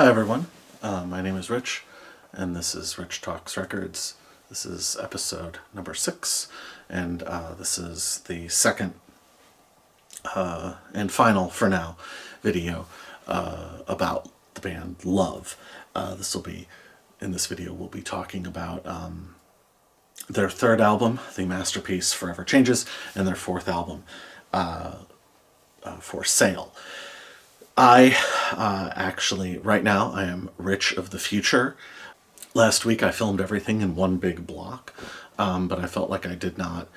Hi everyone, my name is Rich, and this is Rich Talks Records. This is episode number 6, and this is the second and final, for now, video about the band Love. In this video we'll be talking about their third album, the masterpiece Forever Changes, and their fourth album, For Sale. Actually, right now, I am Rich of the Future. Last week I filmed everything in one big block, but I felt like I did not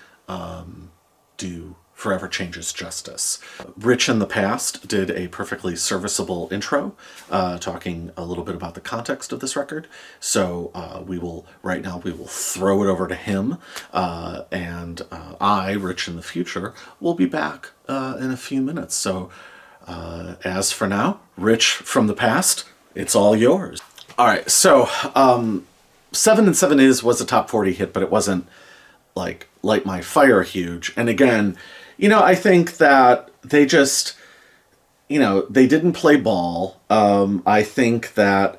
do Forever Changes justice. Rich in the Past did a perfectly serviceable intro, talking a little bit about the context of this record. So right now we will throw it over to him, and I, Rich in the Future, will be back in a few minutes. So as for now, Rich from the Past, it's all yours. All right, so 7 and 7 was a top 40 hit, but it wasn't like Light My Fire huge. And again, I think that they just, they didn't play ball. I think that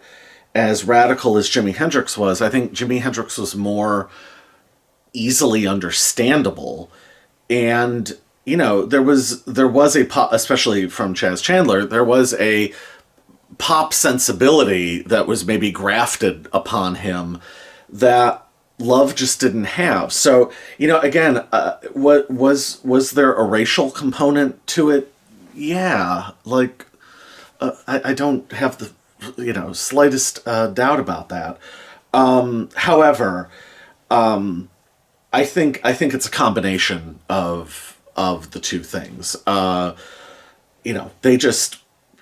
as radical as Jimi Hendrix was, I think Jimi Hendrix was more easily understandable. And there was a pop, especially from Chaz Chandler, there was a pop sensibility that was maybe grafted upon him that Love just didn't have. So, again, what was there a racial component to it? Yeah, like, I don't have the, slightest doubt about that. However, I think it's a combination of the two things. They just,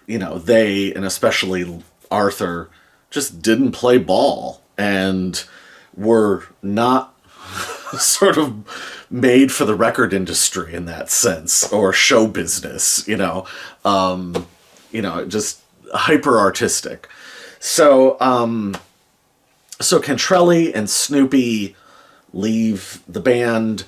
they, and especially Arthur, just didn't play ball and were not sort of made for the record industry in that sense, or show business, just hyper artistic. So, Cantrelli and Snoopy leave the band.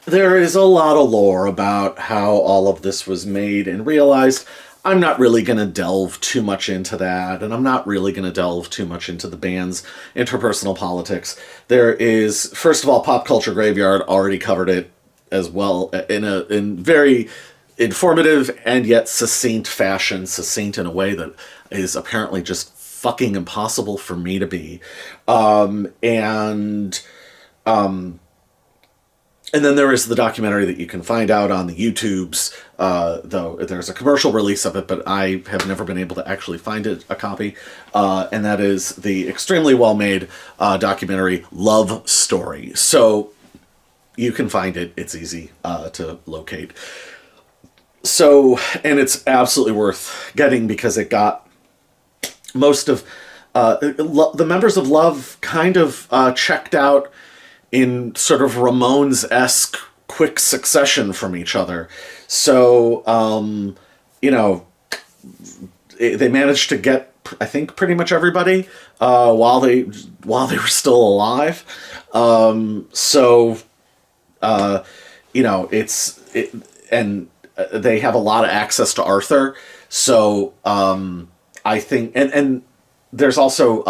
There is a lot of lore about how all of this was made and realized. I'm not really going to delve too much into that, and I'm not really going to delve too much into the band's interpersonal politics. There is, first of all, Pop Culture Graveyard already covered it as well in very informative and yet succinct fashion, succinct in a way that is apparently just fucking impossible for me to be. And then there is the documentary that you can find out on the YouTubes, though there's a commercial release of it, but I have never been able to actually find a copy. And that is the extremely well-made documentary Love Story. So you can find it. It's easy to locate. So, and it's absolutely worth getting because it got most of the members of Love kind of checked out in sort of Ramones-esque quick succession from each other. So, they managed to get, I think, pretty much everybody while they were still alive. And they have a lot of access to Arthur. So, I think, and there's also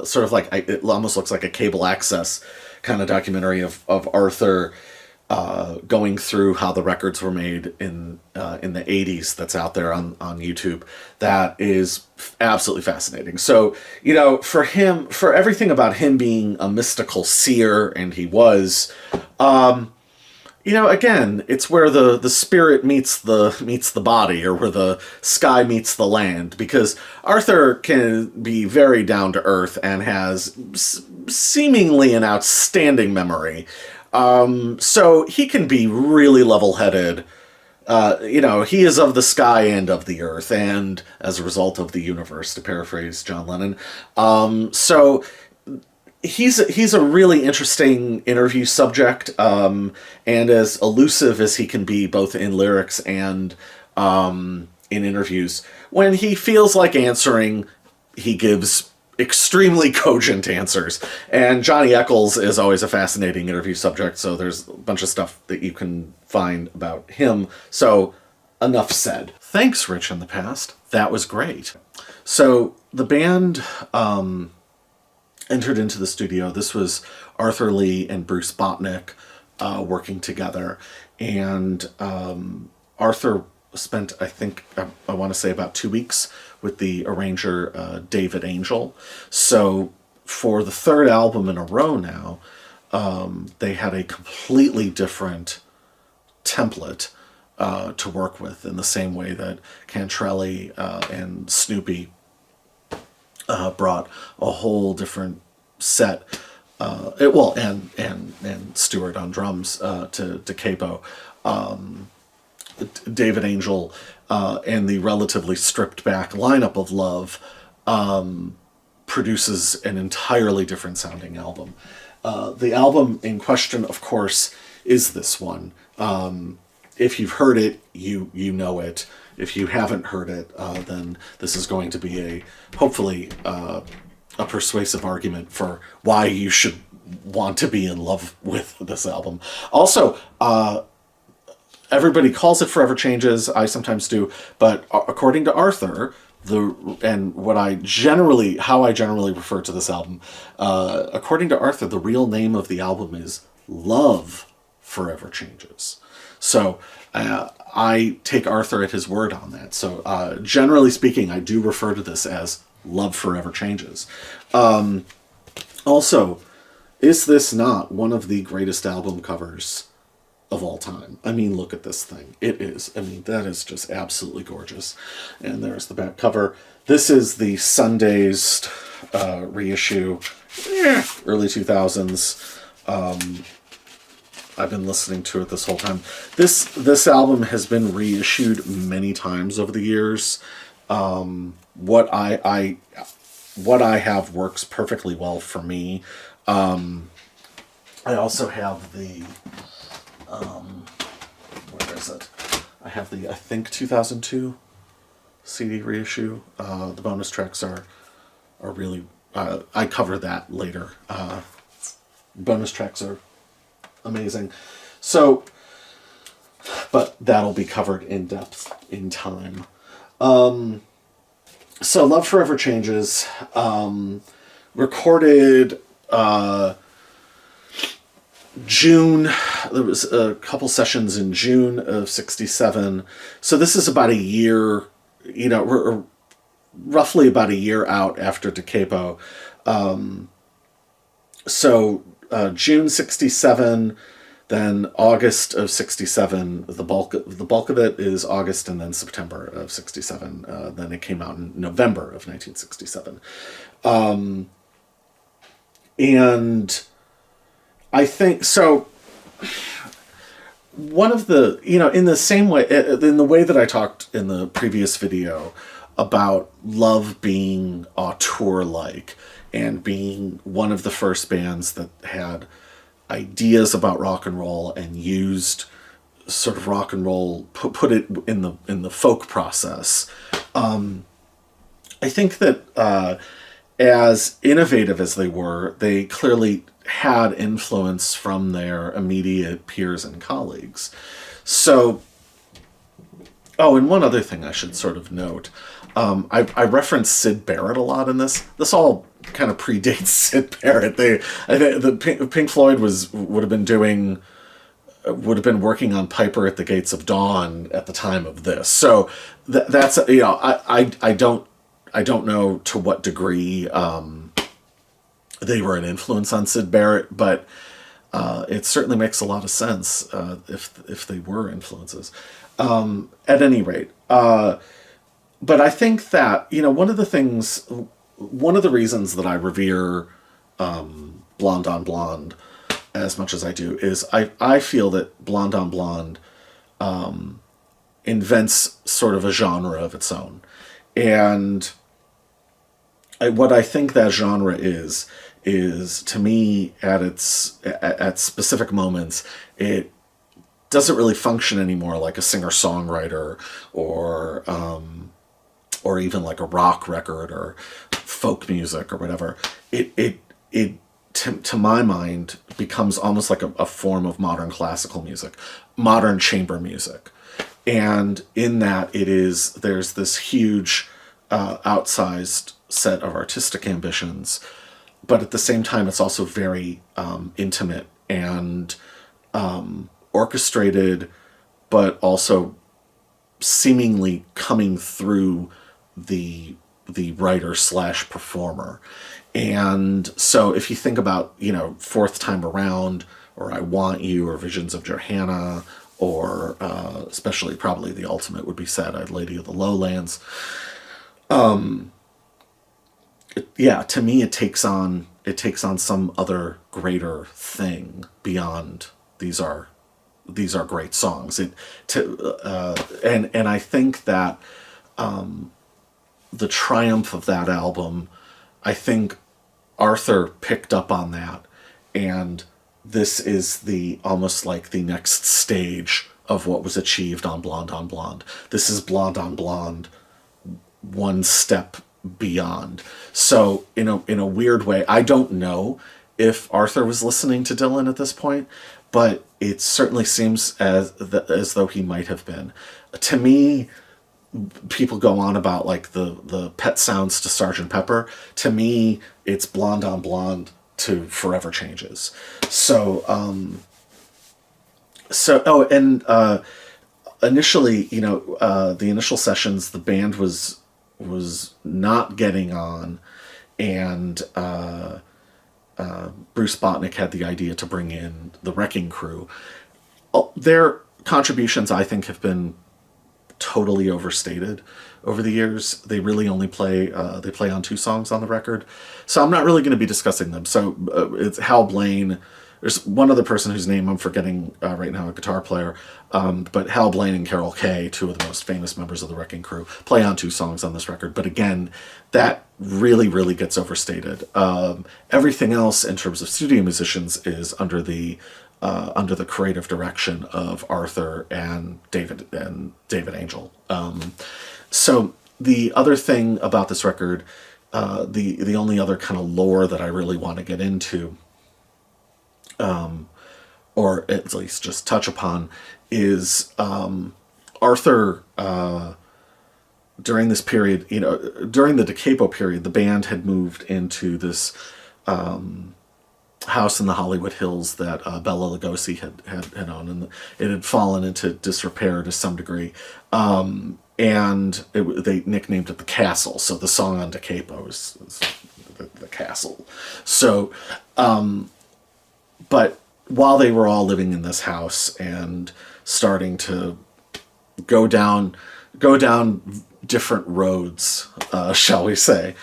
sort of like, it almost looks like a cable access kind of documentary of Arthur going through how the records were made in the 80s that's out there on YouTube. That is absolutely fascinating. So, for him, for everything about him being a mystical seer, and he was, again, it's where the spirit meets the body, or where the sky meets the land, because Arthur can be very down to earth and has seemingly an outstanding memory. So he can be really level-headed. He is of the sky and of the earth, and as a result of the universe, to paraphrase John Lennon. So he's a really interesting interview subject, and as elusive as he can be, both in lyrics and in interviews. When he feels like answering, he gives extremely cogent answers. And Johnny Echols is always a fascinating interview subject, so there's a bunch of stuff that you can find about him. So, enough said. Thanks, Rich in the Past. That was great. So the band entered into the studio. This was Arthur Lee and Bruce Botnick working together. And Arthur spent, I think, I want to say about 2 weeks with the arranger David Angel. So for the third album in a row now, they had a completely different template to work with, in the same way that Cantrelli and Snoopy brought a whole different set. And Stewart on drums to capo. David Angel and the relatively stripped back lineup of Love produces an entirely different sounding album. The album in question, of course, is this one. If you've heard it, you know it. If you haven't heard it, then this is going to be hopefully a persuasive argument for why you should want to be in love with this album. Also, everybody calls it Forever Changes. I sometimes do, but according to Arthur, how I generally refer to this album, according to Arthur, the real name of the album is Love Forever Changes. So I take Arthur at his word on that. So generally speaking, I do refer to this as Love Forever Changes. Also, is this not one of the greatest album covers of all time? I mean, look at this thing. It is. I mean, that is just absolutely gorgeous. And there's the back cover. This is the Sundays reissue, early 2000s. I've been listening to it this whole time. This album has been reissued many times over the years. What I have works perfectly well for me. I also have the where is it? I have the, I think, 2002 CD reissue. The bonus tracks are really I cover that later. Bonus tracks are amazing. So, but that'll be covered in depth in time. So Love Forever Changes, recorded June. There was a couple sessions in June of 67. So this is about a year, roughly about a year out after Da Capo. June 67, then August of 67. The bulk of it is August, and then September of 67. Then it came out in November of 1967. And I think so. One of the, in the same way, in the way that I talked in the previous video about Love being auteur-like and being one of the first bands that had ideas about rock and roll and used sort of rock and roll, put it in the folk process. I think that as innovative as they were, they clearly had influence from their immediate peers and colleagues. So, and one other thing I should sort of note. I reference Syd Barrett a lot in this. This all kind of predates Syd Barrett. I think the Pink Floyd would have been working on Piper at the Gates of Dawn at the time of this. So that's I don't know to what degree they were an influence on Syd Barrett, but it certainly makes a lot of sense if they were influences. At any rate. But I think that, one of the reasons that I revere Blonde on Blonde as much as I do is I feel that Blonde on Blonde invents sort of a genre of its own. And what I think that genre is to me at specific moments, it doesn't really function anymore like a singer-songwriter or even like a rock record or folk music or whatever. It to my mind becomes almost like a form of modern classical music, modern chamber music. And in that there's this huge outsized set of artistic ambitions, but at the same time, it's also very intimate and orchestrated, but also seemingly coming through the writer slash performer. And so if you think about, Fourth Time Around, or I Want You, or Visions of Johanna, or especially probably the ultimate would be Sad-Eyed Lady of the Lowlands. Yeah, to me it takes on some other greater thing beyond these are great songs. And I think that the triumph of that album, I think Arthur picked up on that, and this is the almost like the next stage of what was achieved on Blonde on Blonde. This is Blonde on Blonde one step beyond. So in a weird way, I don't know if Arthur was listening to Dylan at this point, but it certainly seems as though he might have been. To me, people go on about like the Pet Sounds to Sgt. Pepper. To me, it's Blonde on Blonde to Forever Changes. So initially, the initial sessions, the band was not getting on, and Bruce Botnick had the idea to bring in the Wrecking Crew. Their contributions, I think, have been totally overstated over the years. They really only play on 2 songs on the record, so I'm not really going to be discussing them. So it's Hal Blaine. There's one other person whose name I'm forgetting right now, a guitar player, but Hal Blaine and Carol Kay, 2 of the most famous members of the Wrecking Crew, play on 2 songs on this record. But again, that really, really gets overstated. Everything else in terms of studio musicians is under the creative direction of Arthur and David Angel. So the other thing about this record, the only other kind of lore that I really want to get into, or at least just touch upon, is Arthur, during this period, during the Da Capo period, the band had moved into this house in the Hollywood Hills that Bela Lugosi had owned, and it had fallen into disrepair to some degree. And they nicknamed it the Castle, so the song on Da Capo is the Castle. So, but while they were all living in this house and starting to go down different roads, shall we say,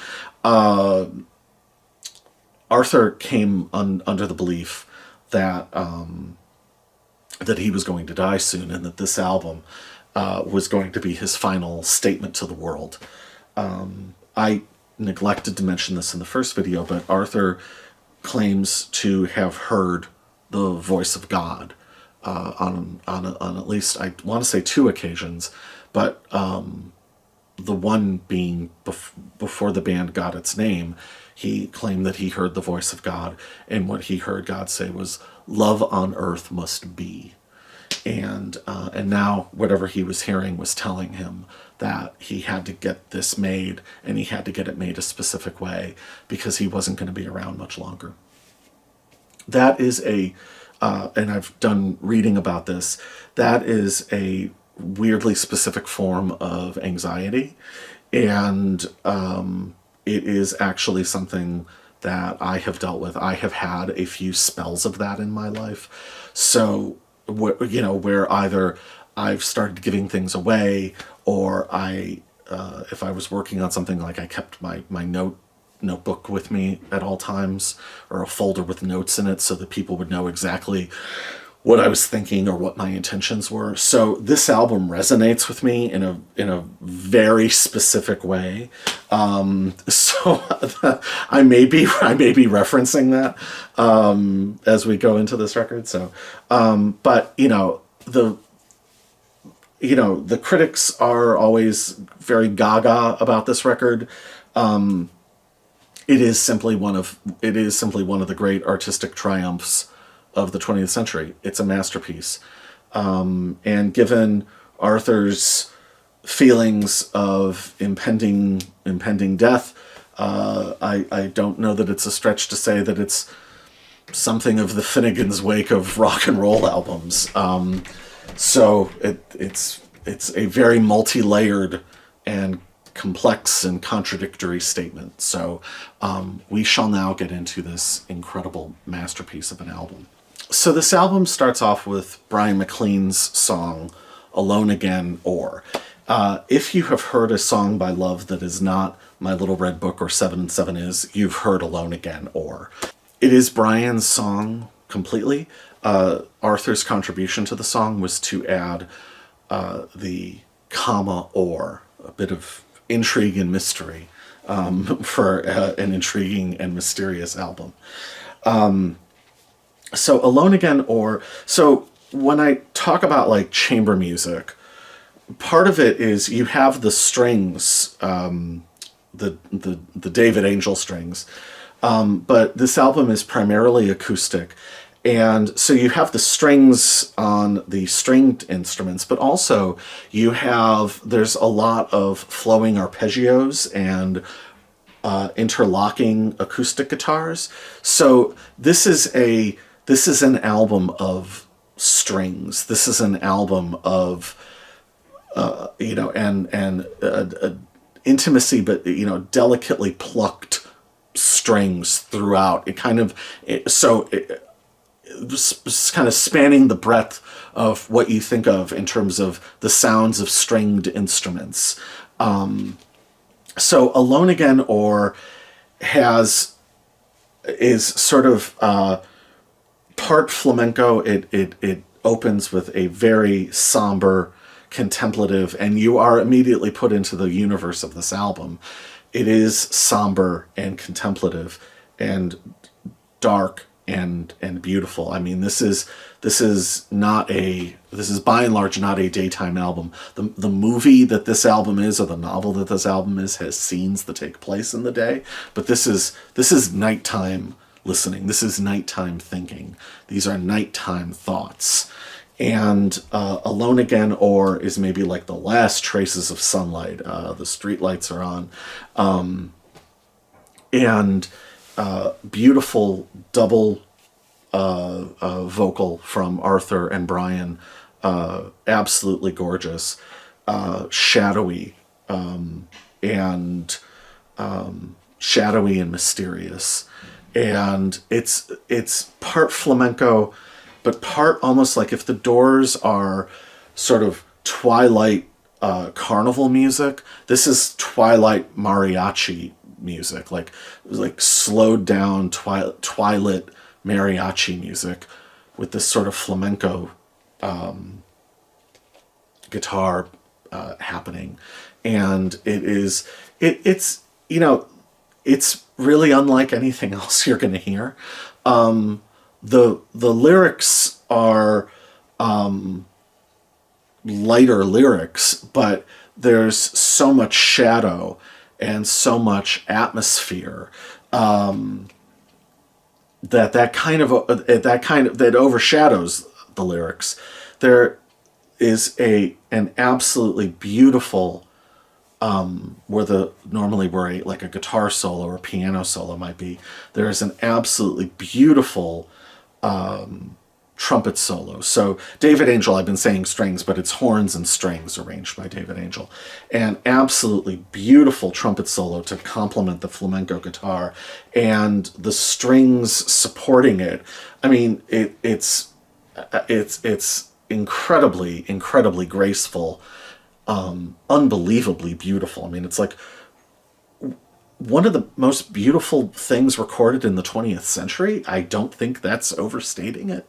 Arthur came under the belief that that he was going to die soon, and that this album was going to be his final statement to the world. I neglected to mention this in the first video, but Arthur claims to have heard the voice of God on at least, I want to say 2 occasions, but the one being before the band got its name. He claimed that he heard the voice of God, and what he heard God say was, "Love on earth must be." And now whatever he was hearing was telling him that he had to get this made, and he had to get it made a specific way, because he wasn't going to be around much longer. That is and I've done reading about this, that is a weirdly specific form of anxiety, and it is actually something that I have dealt with. I have had a few spells of that in my life. So, where either I've started giving things away, or if I was working on something, like I kept my notebook with me at all times, or a folder with notes in it, so that people would know exactly what I was thinking or what my intentions were. So this album resonates with me in a very specific way. So I may be referencing that as we go into this record. So, but the critics are always very gaga about this record. It is simply one of the great artistic triumphs of the 20th century. It's a masterpiece. And given Arthur's feelings of impending death. I don't know that it's a stretch to say that it's something of the Finnegan's Wake of rock and roll albums. So it's a very multi-layered and complex and contradictory statement. So we shall now get into this incredible masterpiece of an album. So this album starts off with Bryan Maclean's song, Alone Again, or. If you have heard a song by Love that is not My Little Red Book or 7 and 7 is, you've heard Alone Again, or. It is Bryan's song completely. Arthur's contribution to the song was to add the comma or, a bit of intrigue and mystery for an intriguing and mysterious album. So Alone Again, or, so when I talk about like chamber music, part of it is you have the strings, the David Angel strings, but this album is primarily acoustic, and so you have the strings on the stringed instruments, but also there's a lot of flowing arpeggios and interlocking acoustic guitars. So this is an album of strings. This is an album of intimacy, but delicately plucked strings throughout. It's kind of spanning the breadth of what you think of in terms of the sounds of stringed instruments. So Alone Again, or is sort of part flamenco. It opens with a very somber, contemplative, and you are immediately put into the universe of this album. It is somber and contemplative and dark and beautiful. I mean, this is by and large not a daytime album. The movie that this album is, or the novel that this album is, has scenes that take place in the day, but this is nighttime listening. This is nighttime thinking. These are nighttime thoughts. And Alone Again, or is maybe like the last traces of sunlight. The street lights are on. And beautiful double vocal from Arthur and Bryan. Absolutely gorgeous. Shadowy. And mysterious. And it's part flamenco, but part almost like if the Doors are sort of twilight carnival music, this is twilight mariachi music, like slowed down twilight mariachi music with this sort of flamenco guitar happening. And it's really unlike anything else you're going to hear. The lyrics are lighter lyrics, but there's so much shadow and so much atmosphere that overshadows the lyrics. There is an absolutely beautiful normally where a guitar solo or piano solo might be, there is an absolutely beautiful trumpet solo. So David Angel, I've been saying strings, but it's horns and strings arranged by David Angel. An absolutely beautiful trumpet solo to complement the flamenco guitar, and the strings supporting it. I mean, it's incredibly graceful. Unbelievably beautiful. I mean, it's like one of the most beautiful things recorded in the 20th century. I don't think that's overstating it.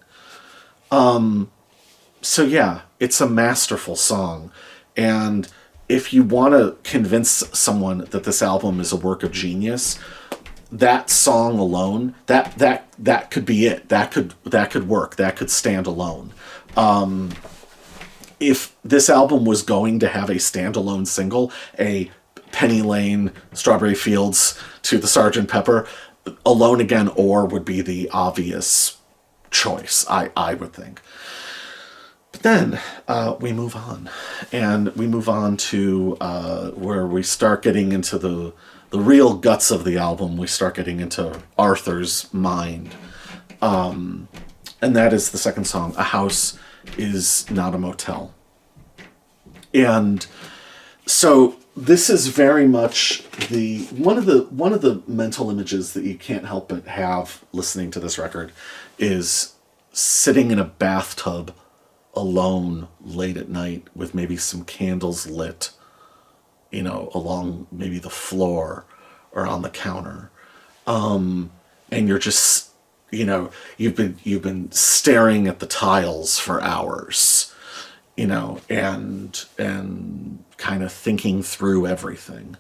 So yeah, it's a masterful song. And if you want to convince someone that this album is a work of genius, that song alone, that could be it. That could work. That could stand alone. If this album was going to have a standalone single, a Penny Lane, Strawberry Fields to the Sgt. Pepper, Alone Again or would be the obvious choice, I would think. But then we move on, and we move on to where we start getting into the real guts of the album. We start getting into Arthur's mind, and that is the second song. A house is not a motel, and so this is very much the one of the mental images that you can't help but have listening to this record is sitting in a bathtub alone late at night with maybe some candles lit, along maybe the floor or on the counter. And you're just, you've been staring at the tiles for hours, and kind of thinking through everything.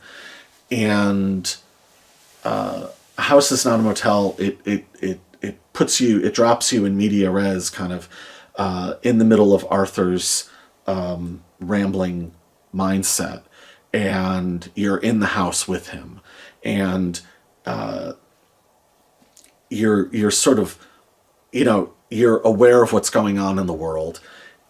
And a house is not a motel. It drops you in media res, kind of in the middle of Arthur's rambling mindset, and you're in the house with him, and you're sort of, you're aware of what's going on in the world,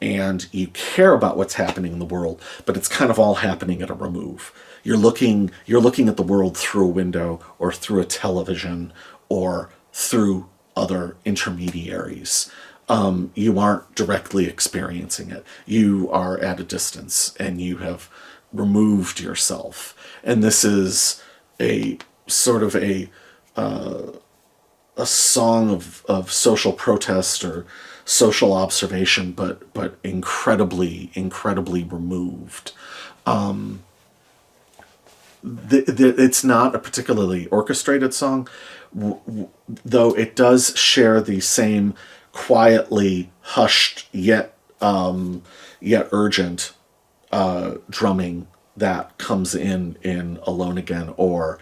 and you care about what's happening in the world, but it's kind of all happening at a remove. You're looking at the world through a window, or through a television, or through other intermediaries. You aren't directly experiencing it. You are at a distance, and you have removed yourself. And this is a sort of a song of social protest or social observation, but incredibly removed. It's not a particularly orchestrated song, though it does share the same quietly hushed yet urgent drumming that comes in Alone Again, or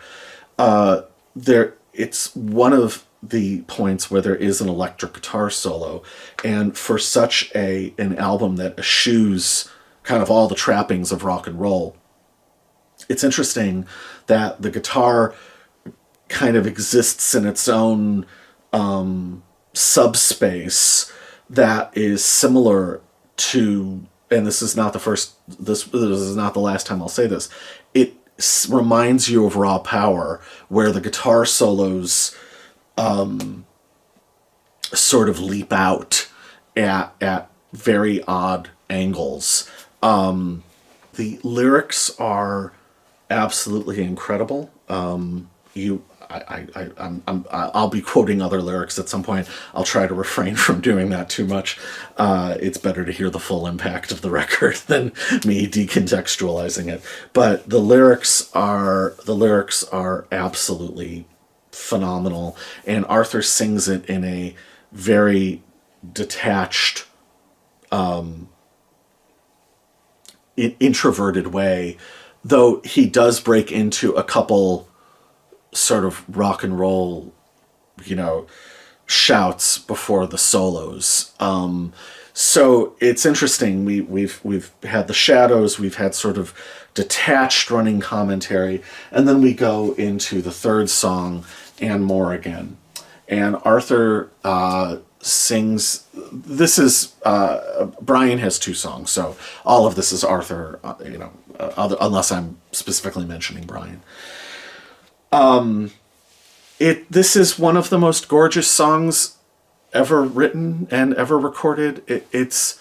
it's one of the points where there is an electric guitar solo, and for such an album that eschews kind of all the trappings of rock and roll, it's interesting that the guitar kind of exists in its own subspace that is similar to, and this is not the last time I'll say this, it reminds you of Raw Power, where the guitar solos sort of leap out at very odd angles. The lyrics are absolutely incredible. I'll be quoting other lyrics at some point. I'll try to refrain from doing that too much. It's better to hear the full impact of the record than me decontextualizing it. But the lyrics are absolutely phenomenal, and Arthur sings it in a very detached, introverted way, though he does break into a couple sort of rock and roll, shouts before the solos. So it's interesting. We've had the shadows, we've had sort of detached running commentary, and then we go into the third song, And More Again. And Arthur sings. This is Bryan has two songs, so all of this is Arthur. Unless I'm specifically mentioning Bryan. This is one of the most gorgeous songs ever written and ever recorded. It is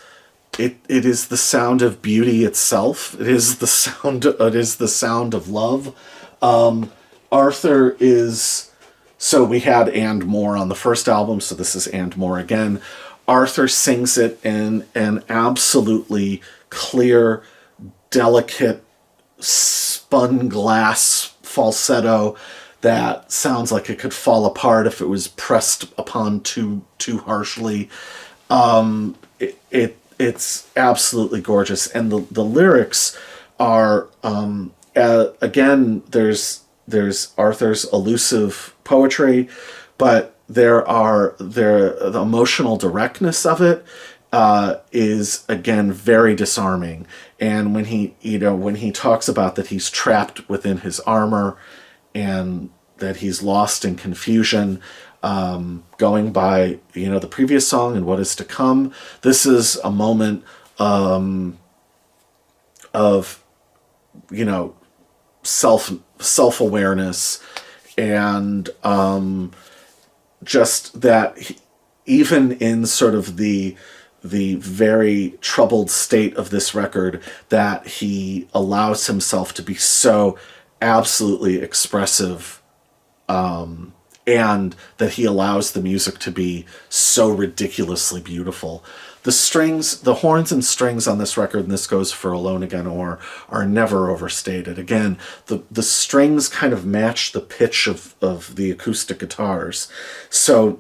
the sound of beauty itself. It is the sound of love. Arthur is, so we had And More on the first album, so this is And More Again. Arthur sings it in an absolutely clear, delicate, spun glass falsetto that sounds like it could fall apart if it was pressed upon too harshly. It's absolutely gorgeous, and the lyrics are again, there's Arthur's elusive poetry, but the emotional directness of it is again very disarming. And when he talks about that he's trapped within his armor, and he's lost in confusion, going by, the previous song and what is to come. This is a moment of, self-awareness, and just that even in sort of the very troubled state of this record, that he allows himself to be so absolutely expressive, and that he allows the music to be so ridiculously beautiful. The horns and strings on this record, and this goes for Alone Again Or, are never overstated. Again, the strings kind of match the pitch of the acoustic guitars. So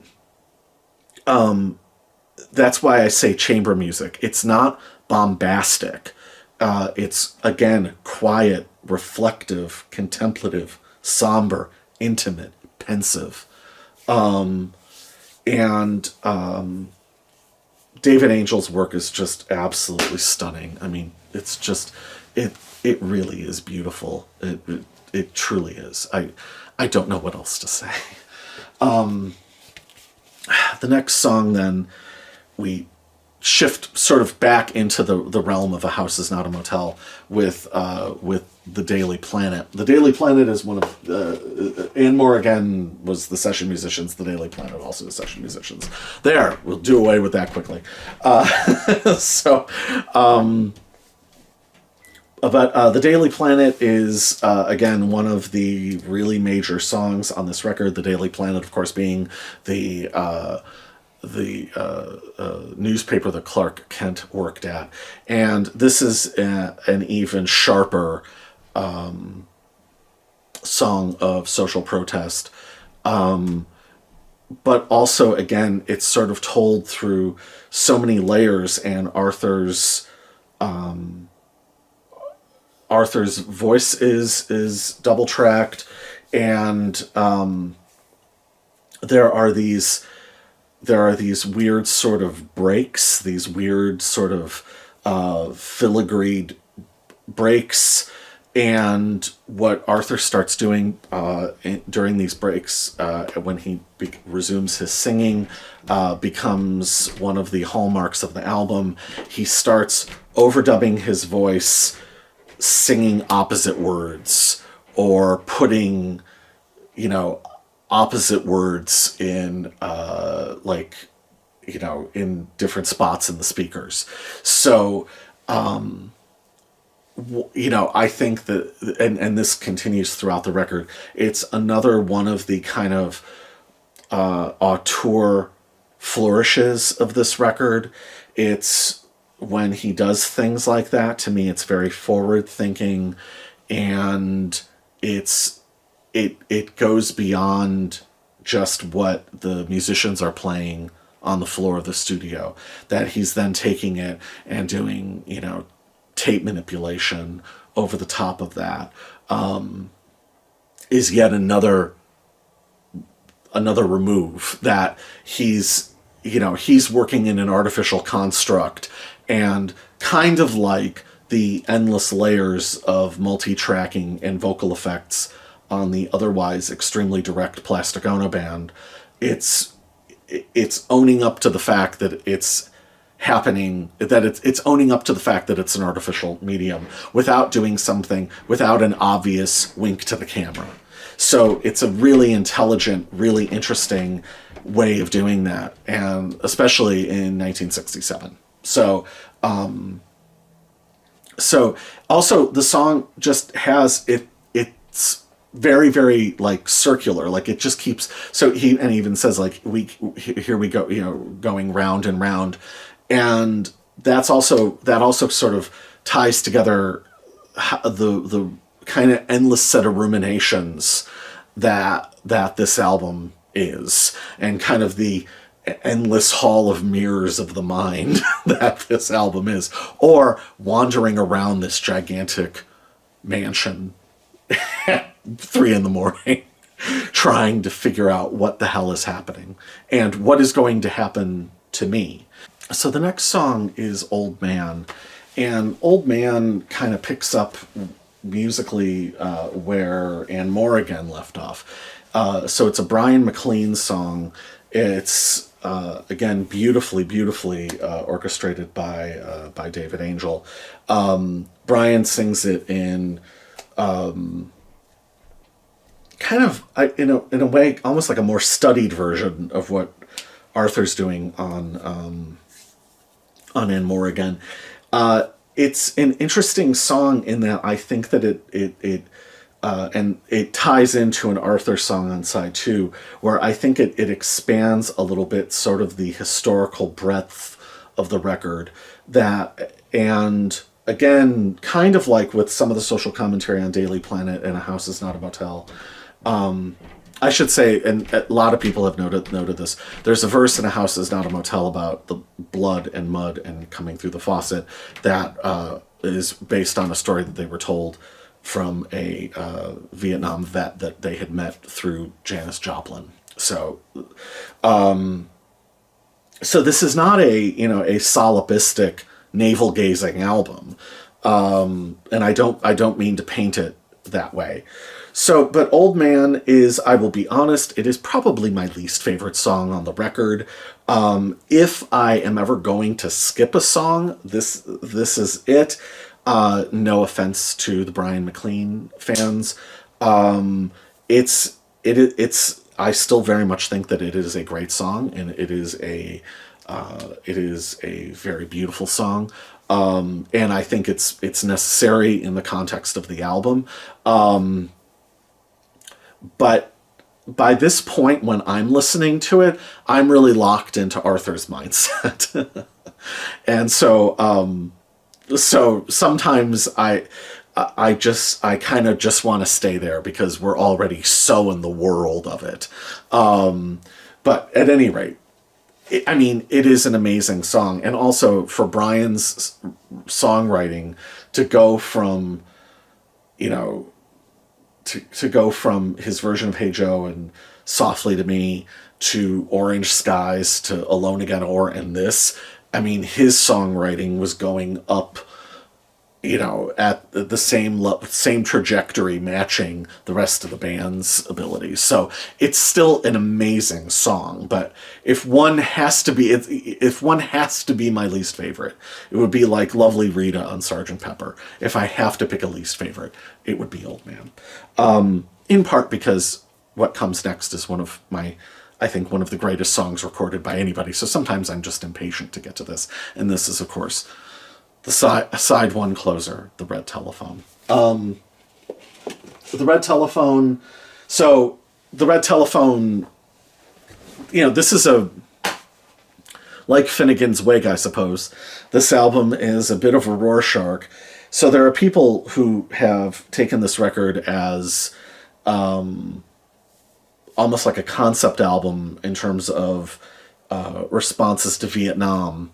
that's why I say chamber music. It's not bombastic. It's, again, quiet, reflective, contemplative, somber, intimate, pensive. David Angel's work is just absolutely stunning. I mean, it's just, it really is beautiful. It truly is. I don't know what else to say. The next song, then, we shift sort of back into the realm of A House Is Not a Motel with The Daily Planet. The Daily Planet is one of and More Again was the session musicians. The Daily Planet also the session musicians. There, we'll do away with that quickly. But The Daily Planet is, again, one of the really major songs on this record. The Daily Planet, of course, being the newspaper that Clark Kent worked at. And this is an even sharper song of social protest. But also, again, it's sort of told through so many layers, and Arthur's voice is double tracked, and there are these weird sort of breaks, these weird sort of filigreed breaks, and what Arthur starts doing during these breaks, when he resumes his singing, becomes one of the hallmarks of the album. He starts overdubbing his voice, singing opposite words, or putting, opposite words in, in different spots in the speakers. So, I think that, and this continues throughout the record, it's another one of the kind of auteur flourishes of this record. It's when he does things like that, to me, it's very forward thinking, and it goes beyond just what the musicians are playing on the floor of the studio, that he's then taking it and doing, tape manipulation over the top of that, is yet another remove, that he's working in an artificial construct, and kind of like the endless layers of multi-tracking and vocal effects on the otherwise extremely direct Plastic Ono Band. It's owning up to the fact that it's happening, that it's owning up to the fact that it's an artificial medium, without doing something, without an obvious wink to the camera. So it's a really intelligent, really interesting way of doing that, and especially in 1967. So also the song just has it's very, very circular, it just keeps, so he even says here we go, going round and round, and that also sort of ties together the kind of endless set of ruminations that this album is, and kind of the endless hall of mirrors of the mind that this album is, or wandering around this gigantic mansion at 3 a.m, trying to figure out what the hell is happening and what is going to happen to me. So the next song is Old Man, and Old Man kind of picks up musically where And More Again left off. So it's a Bryan Maclean song. It's again beautifully orchestrated by David Angel. Bryan sings it in kind of in a way almost like a more studied version of what Arthur's doing on And More Again. It's an interesting song in that I think that and it ties into an Arthur song on side two, where I think it expands a little bit sort of the historical breadth of the record. And again, kind of like with some of the social commentary on Daily Planet and A House Is Not a Motel, I should say, and a lot of people have noted this, there's a verse in A House Is Not a Motel about the blood and mud and coming through the faucet that is based on a story that they were told from a Vietnam vet that they had met through Janis Joplin. So this is not a solipsistic navel gazing album, and I don't mean to paint it that way. So, but Old Man is, I will be honest, it is probably my least favorite song on the record. If I am ever going to skip a song, this is it. No offense to the Bryan Maclean fans. It's I still very much think that it is a great song, and it is a very beautiful song. And I think it's necessary in the context of the album. But by this point, when I'm listening to it, I'm really locked into Arthur's mindset. And so sometimes I kind of just want to stay there because we're already so in the world of it. But at any rate, it is an amazing song. And also for Bryan's songwriting to go from, to go from his version of Hey Joe and Softly to Me to Orange Skies to Alone Again and this, his songwriting was going up, at the same trajectory, matching the rest of the band's abilities. So it's still an amazing song. But if one has to be my least favorite, it would be like Lovely Rita on Sgt. Pepper. If I have to pick a least favorite, it would be Old Man. In part because what comes next is one of the greatest songs recorded by anybody. So sometimes I'm just impatient to get to this. And this is, of course, the side one closer, The Red Telephone. The Red Telephone. So The Red Telephone, this is like Finnegan's Wig, I suppose. This album is a bit of a Rorschach. So there are people who have taken this record as almost like a concept album in terms of responses to Vietnam.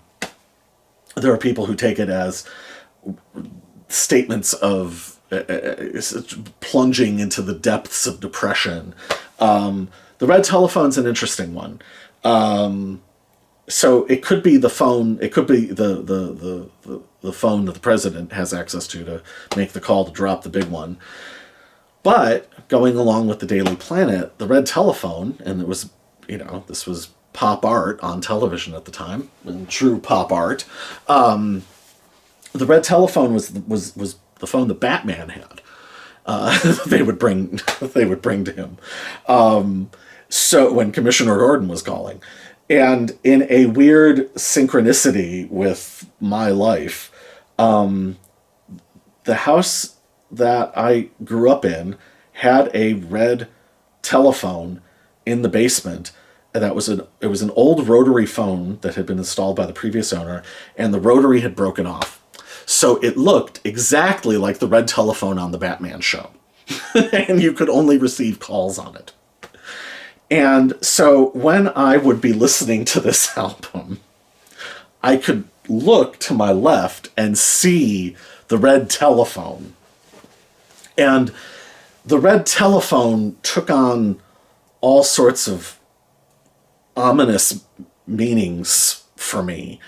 There are people who take it as statements of plunging into the depths of depression. The Red Telephone's an interesting one. So it could be the phone. It could be the phone that the president has access to make the call to drop the big one. But going along with the Daily Planet, the Red Telephone, and it was, this was pop art on television at the time, and true pop art. The Red Telephone was the phone that Batman had. They would bring to him. So when Commissioner Gordon was calling, and in a weird synchronicity with my life, the house that I grew up in had a red telephone in the basement. And it was an old rotary phone that had been installed by the previous owner, and the rotary had broken off. So it looked exactly like the Red Telephone on the Batman show. And you could only receive calls on it. And so when I would be listening to this album, I could look to my left and see the Red Telephone. And the Red Telephone took on all sorts of ominous meanings for me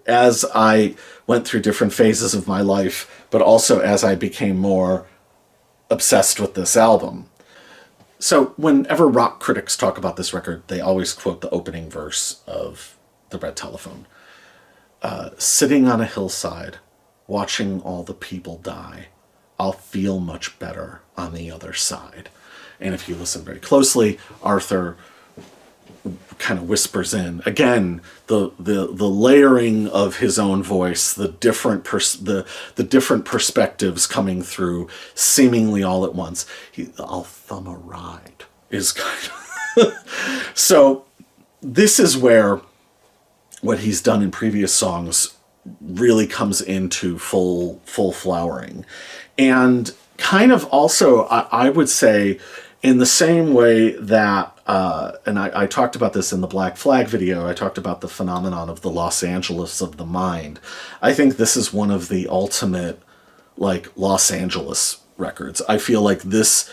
as I went through different phases of my life, but also as I became more obsessed with this album. So whenever rock critics talk about this record, they always quote the opening verse of The Red Telephone. Sitting on a hillside, watching all the people die, I'll feel much better on the other side. And if you listen very closely, Arthur kind of whispers in again the layering of his own voice, the different perspectives coming through seemingly all at once. I'll thumb a ride is kind of so. This is where what he's done in previous songs really comes into full flowering, and kind of also I would say in the same way that. And I talked about this in the Black Flag video. I talked about the phenomenon of the Los Angeles of the mind. I think this is one of the ultimate, like, Los Angeles records. I feel like this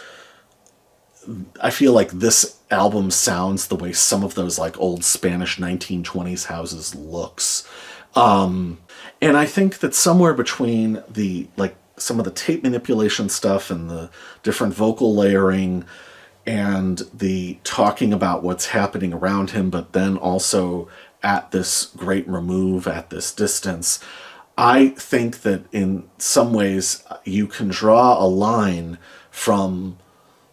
album sounds the way some of those, like, old Spanish 1920s houses looks. And I think that somewhere between the, like, some of the tape manipulation stuff and the different vocal layering and the talking about what's happening around him, but then also at this great remove, at this distance, I think that in some ways you can draw a line from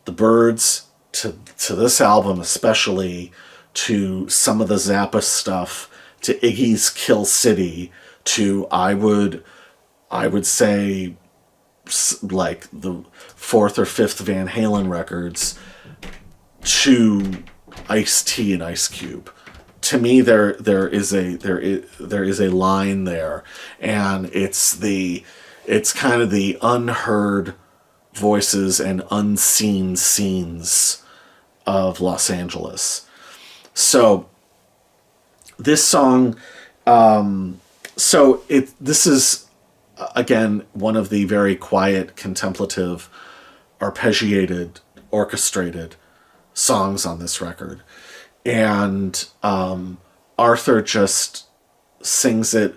the Byrds to this album, especially to some of the Zappa stuff, to Iggy's Kill City, to I would say like the fourth or fifth Van Halen records, to Ice-T and Ice Cube. To me, there is a line there, and it's kind of the unheard voices and unseen scenes of Los Angeles. So this song, this is again one of the very quiet, contemplative, arpeggiated, orchestrated songs on this record, and Arthur just sings it,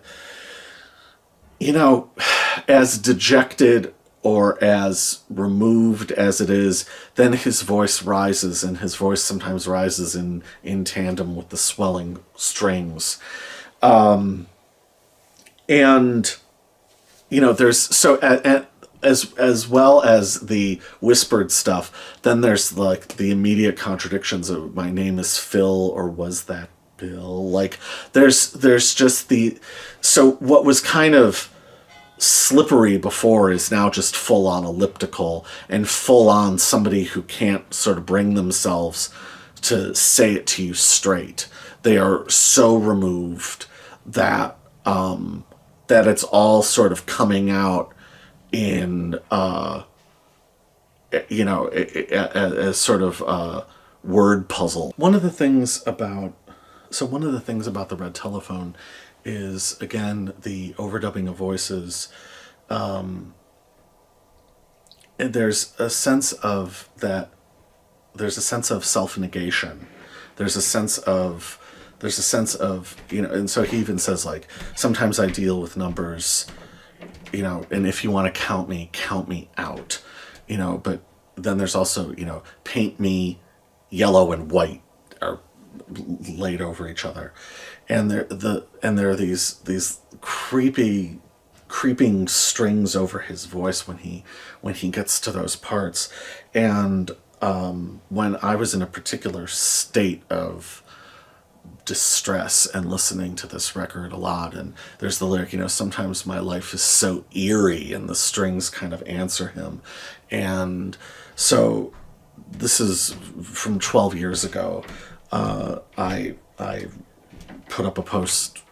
as dejected or as removed as it is. Then his voice rises, and his voice sometimes rises in tandem with the swelling strings, and there's so as well as the whispered stuff, then there's like the immediate contradictions of my name is Phil, or was that Bill? Like there's just so what was kind of slippery before is now just full on elliptical and full on somebody who can't sort of bring themselves to say it to you straight. They are so removed that it's all sort of coming out in as sort of a word puzzle. One of the things about the Red Telephone is, again, the overdubbing of voices. And there's a sense of self-negation. There's a sense of and so he even says, like, sometimes I deal with numbers, and if you want to count me out, but then there's also, paint me yellow and white are laid over each other. And there are these creeping strings over his voice when he gets to those parts. And when I was in a particular state of distress and listening to this record a lot, and there's the lyric, sometimes my life is so eerie, and the strings kind of answer him. And so this is from 12 years ago. I put up a post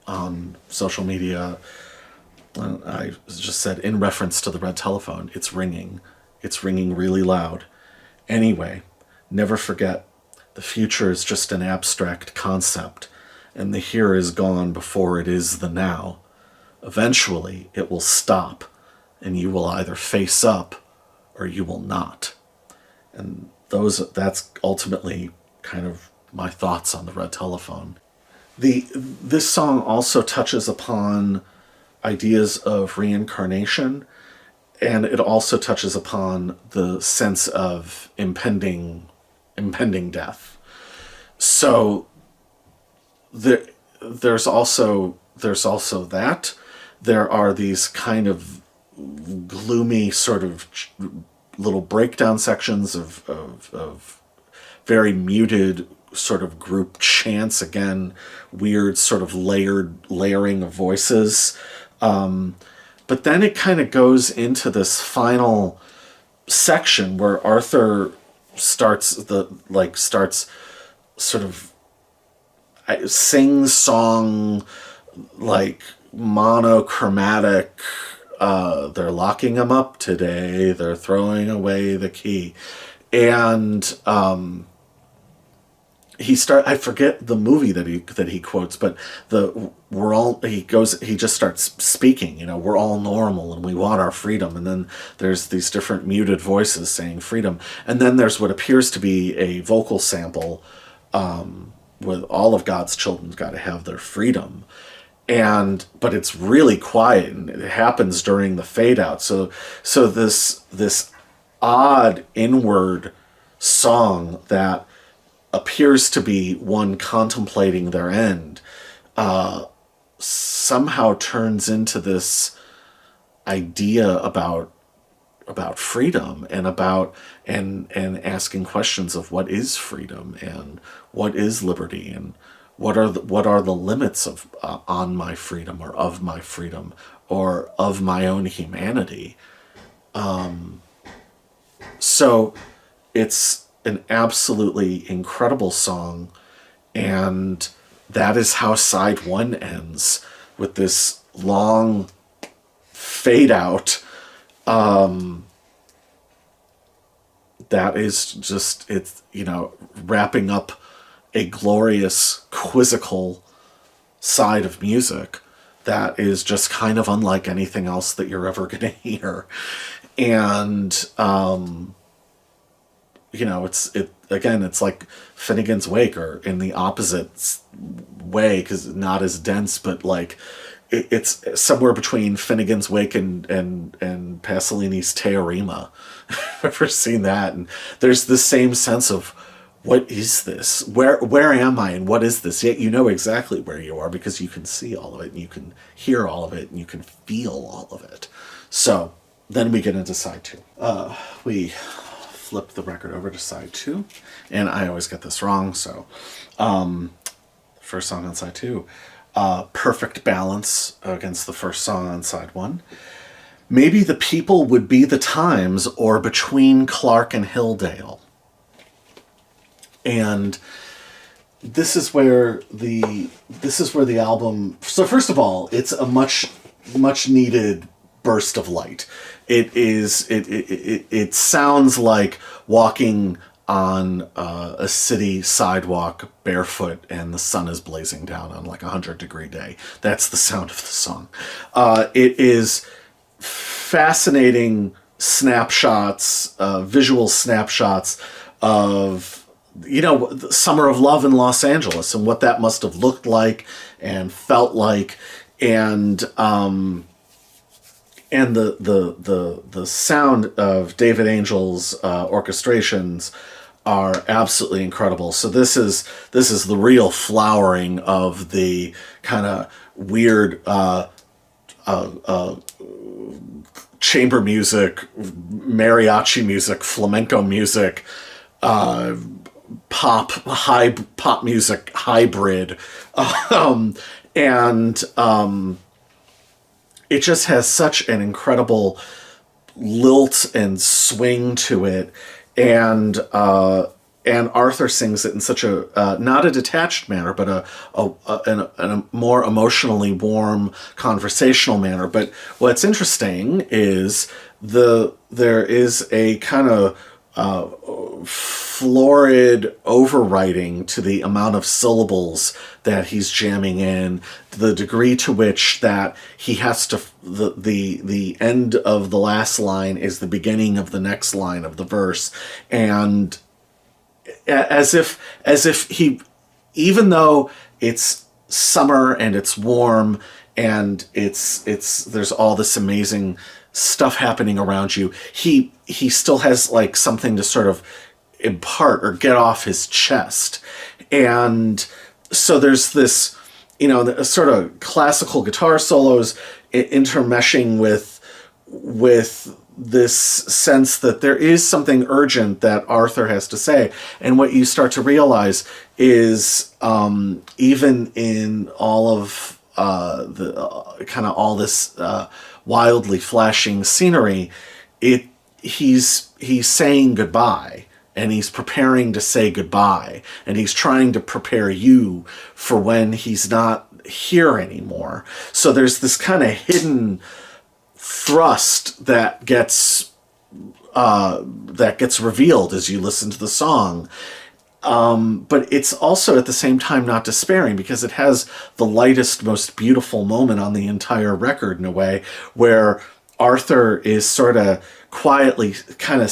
on social media, and I just said, in reference to the Red Telephone, it's ringing really loud. Anyway, never forget, the future is just an abstract concept, and the here is gone before it is the now. Eventually, it will stop, and you will either face up or you will not. And that's ultimately kind of my thoughts on the Red Telephone. This song also touches upon ideas of reincarnation, and it also touches upon the sense of impending death. So there, there's also that. There are these kind of gloomy sort of little breakdown sections of very muted sort of group chants, again, weird sort of layering of voices. But then it kind of goes into this final section where Arthur starts sort of sing song, like monochromatic. They're locking him up today. They're throwing away the key, and I forget the movie that he quotes, but he just starts speaking, we're all normal and we want our freedom, and then there's these different muted voices saying freedom, and then there's what appears to be a vocal sample, with all of God's children got to have their freedom, but it's really quiet, and it happens during the fade out, so this odd inward song that appears to be one contemplating their end, somehow turns into this idea about freedom, and asking questions of what is freedom and what is liberty, and what are the limits of on my freedom, or of my freedom, or of my own humanity. So it's an absolutely incredible song, and that is how side one ends, with this long fade out. That is just, it's, wrapping up a glorious quizzical side of music that is just kind of unlike anything else that you're ever going to hear. And it's like Finnegan's Wake, or in the opposite way, because not as dense, but like it's somewhere between Finnegan's Wake and Pasolini's Teorema. I've ever seen that, and there's the same sense of, what is this? Where am I, and what is this? Yet you know exactly where you are, because you can see all of it, and you can hear all of it, and you can feel all of it. So then we get into side two. We flip the record over to side two, and I always get this wrong, so first song on side two, perfect balance against the first song on side one. Maybe the people would be the times, or between Clark and Hilldale. And this is where the album, so first of all, it's a much needed burst of light. It sounds like walking on a city sidewalk barefoot, and the sun is blazing down on like 100-degree day. That's the sound of the song. It is fascinating snapshots, visual snapshots of, the summer of love in Los Angeles, and what that must have looked like and felt like, and the sound of David Angel's orchestrations are absolutely incredible. So this is the real flowering of the kind of weird chamber music, mariachi music, flamenco music, pop music hybrid, and it just has such an incredible lilt and swing to it, and Arthur sings it in such a not a detached manner, but in a more emotionally warm, conversational manner. But what's interesting is there is a kind of florid overwriting to the amount of syllables that he's jamming in, the degree to which that he has to, the end of the last line is the beginning of the next line of the verse, and as if he, even though it's summer and it's warm and it's there's all this amazing stuff happening around you, he still has like something to sort of impart or get off his chest. And so there's this, sort of classical guitar solos intermeshing with this sense that there is something urgent that Arthur has to say. And what you start to realize is, even in all of the kind of all this wildly flashing scenery, he's saying goodbye. And he's preparing to say goodbye. And he's trying to prepare you for when he's not here anymore. So there's this kind of hidden thrust that gets revealed as you listen to the song. But it's also at the same time not despairing, because it has the lightest, most beautiful moment on the entire record in a way, where Arthur is sort of quietly kind of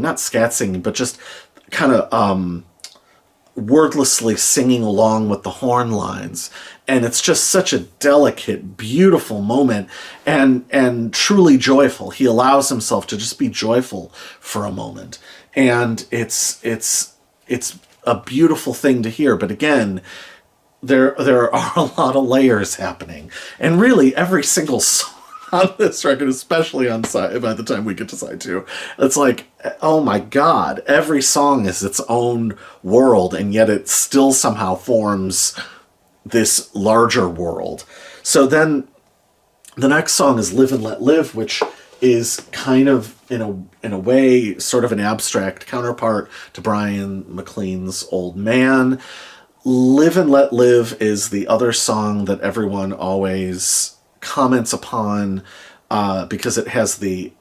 not scat singing, but just kind of wordlessly singing along with the horn lines. And it's just such a delicate, beautiful moment, and truly joyful. He allows himself to just be joyful for a moment. And it's a beautiful thing to hear. But again, there are a lot of layers happening. And really every single song on this record, especially on side, by the time we get to side 2, it's like, oh my God, every song is its own world, and yet it still somehow forms this larger world. So then the next song is Live and Let Live, which is kind of, in a way, sort of an abstract counterpart to Bryan Maclean's Old Man. Live and Let Live is the other song that everyone always comments upon, because it has the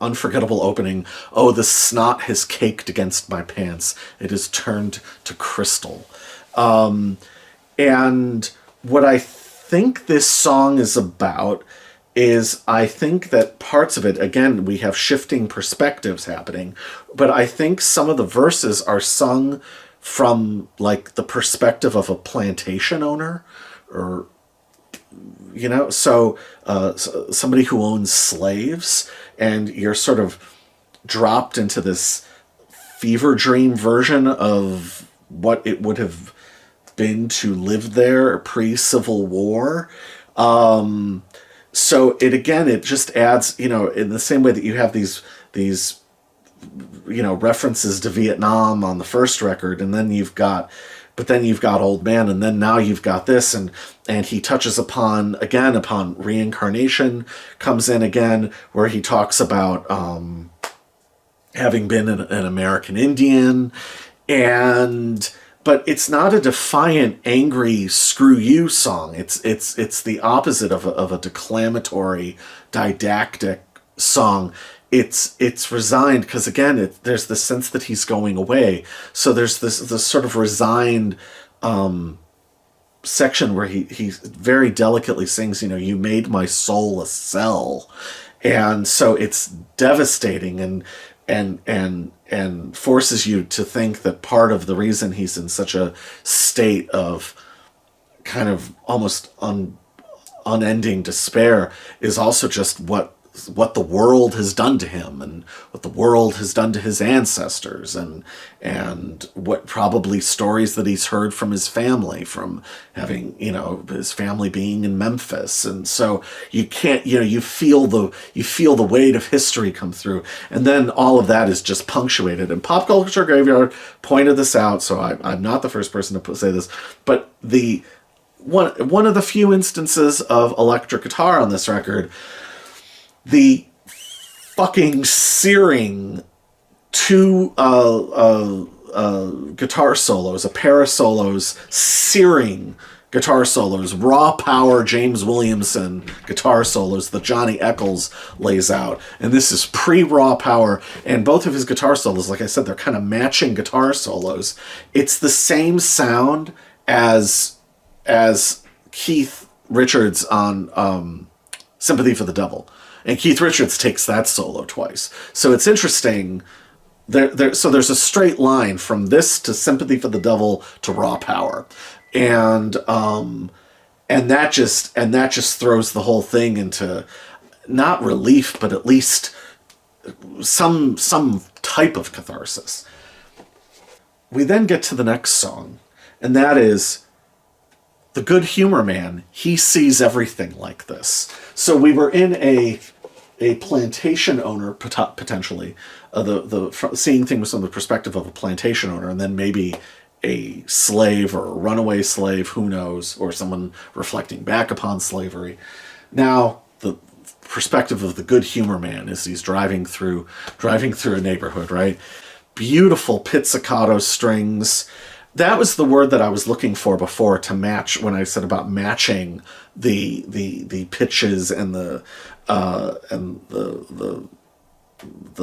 unforgettable opening. Oh, the snot has caked against my pants. It has turned to crystal. And what I think this song is about is, I think that parts of it, again, we have shifting perspectives happening, but I think some of the verses are sung from like the perspective of a plantation owner, or so somebody who owns slaves, and you're sort of dropped into this fever dream version of what it would have been to live there pre-Civil War. So it just adds, in the same way that you have these references to Vietnam on the first record, and then you've got Old Man, and then now you've got this, and he touches upon reincarnation, comes in again, where he talks about having been an American Indian, but it's not a defiant, angry, screw you song. It's the opposite of a declamatory, didactic song. It's resigned, because again, there's the sense that he's going away. So there's this sort of resigned section where he very delicately sings, you made my soul a cell. And so it's devastating, and forces you to think that part of the reason he's in such a state of kind of almost unending despair is also just what the world has done to him, and what the world has done to his ancestors, and what probably stories that he's heard from his family, from having, his family being in Memphis. And so you can't, you feel the weight of history come through. And then all of that is just punctuated. And Pop Culture Graveyard pointed this out, so I'm not the first person to say this, but one of the few instances of electric guitar on this record, the fucking searing two guitar solos, a pair of solos, searing guitar solos, raw power James Williamson guitar solos that Johnny Echols lays out. And this is pre-raw power, and both of his guitar solos, like I said, they're kind of matching guitar solos. It's the same sound as Keith Richards on Sympathy for the Devil. And Keith Richards takes that solo twice. So it's interesting. So there's a straight line from this to Sympathy for the Devil to Raw Power. And that just throws the whole thing into, not relief, but at least some type of catharsis. We then get to the next song, and that is the good humor man. He sees everything like this. So we were in a plantation owner, potentially, seeing things from the perspective of a plantation owner, and then maybe a slave or a runaway slave, who knows, or someone reflecting back upon slavery. Now, the perspective of the good humor man is he's driving through a neighborhood, right? Beautiful pizzicato strings. That was the word that I was looking for before, to match, when I said about matching the pitches and the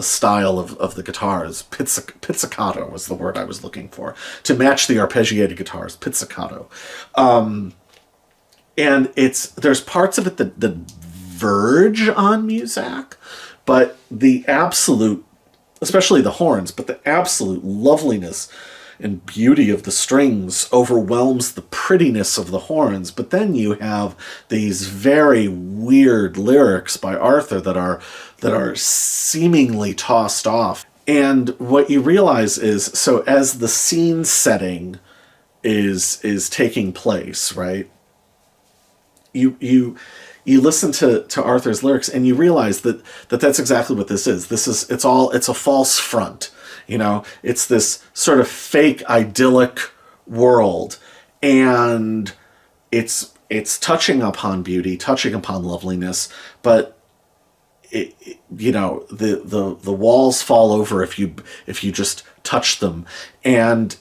style of the guitars. Pizzicato was the word I was looking for, to match the arpeggiated guitars. Pizzicato. And there's parts of it that verge on Muzak, but the absolute, especially the horns, but the absolute loveliness and beauty of the strings overwhelms the prettiness of the horns. But then you have these very weird lyrics by Arthur that are seemingly tossed off. And what you realize is, so as the scene setting is taking place, right? You listen to Arthur's lyrics and you realize that's exactly what this is. It's a false front. It's this sort of fake idyllic world, and it's touching upon beauty, touching upon loveliness, but the walls fall over if you just touch them, and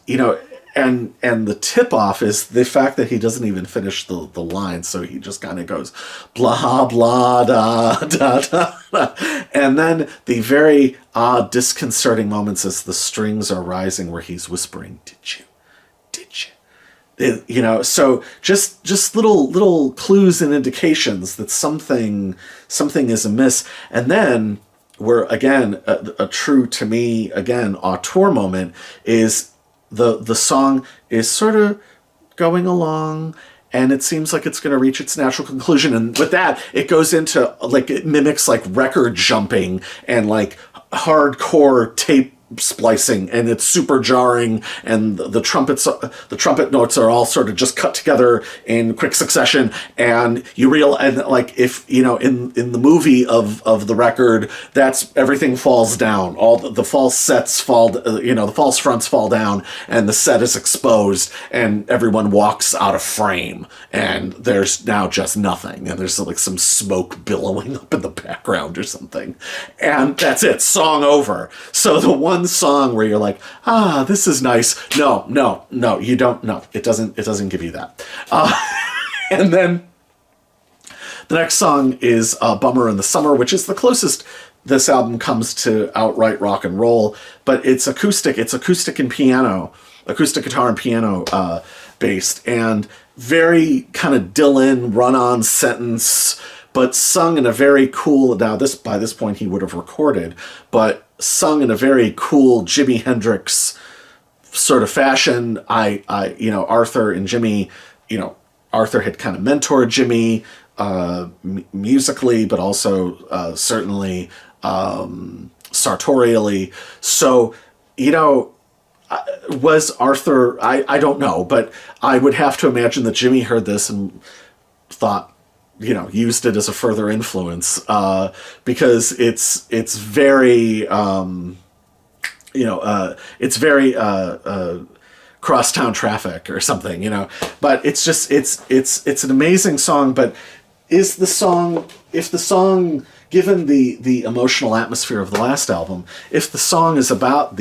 and the tip off is the fact that he doesn't even finish the line, so he just kind of goes blah blah da da da, da. And then the very disconcerting moments as the strings are rising, where he's whispering, did you, so just little clues and indications that something is amiss. And then, where again a true, to me, again, auteur moment is the song is sort of going along, and it seems like it's going to reach its natural conclusion, and with that it goes into, like, it mimics like record jumping and like hardcore tape splicing, and it's super jarring, and the trumpet notes are all sort of just cut together in quick succession, and you realize, like, if in the movie of the record, that's everything falls down, all the false sets fall, the false fronts fall down, and the set is exposed, and everyone walks out of frame, and there's now just nothing, and there's like some smoke billowing up in the background or something, and that's it, song over. So the one song where you're like, this is nice. No, you don't. No, it doesn't give you that. And then the next song is Bummer in the Summer, which is the closest this album comes to outright rock and roll, but it's acoustic. It's acoustic and piano, acoustic guitar and piano based, and very kind of Dylan run-on sentence, but sung in a very cool, now by this point he would have recorded, but sung in a very cool Jimi Hendrix sort of fashion. Arthur and Jimmy, Arthur had kind of mentored Jimmy musically, but also certainly sartorially. So, was Arthur, I don't know, but I would have to imagine that Jimmy heard this and thought, used it as a further influence, because it's very, it's very crosstown traffic or something, but it's just, it's an amazing song. But if the song, given the emotional atmosphere of the last album, if the song is about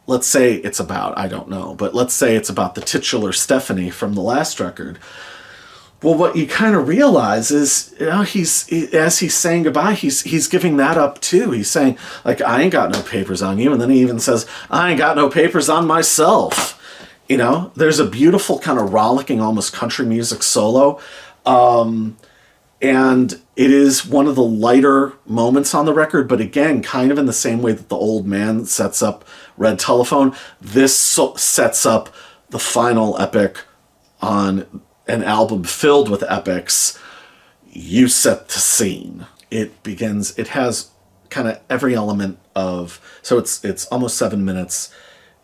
let's say it's about, I don't know, but let's say it's about the titular Stephanie from the last record, well, what you kind of realize is, as he's saying goodbye, he's giving that up too. He's saying, like, I ain't got no papers on you. And then he even says, I ain't got no papers on myself. There's a beautiful kind of rollicking, almost country music solo. And it is one of the lighter moments on the record, but again, kind of in the same way that The Old Man sets up Red Telephone, this sets up the final epic on an album filled with epics. You set the scene. it has kind of every element of, so it's almost 7 minutes.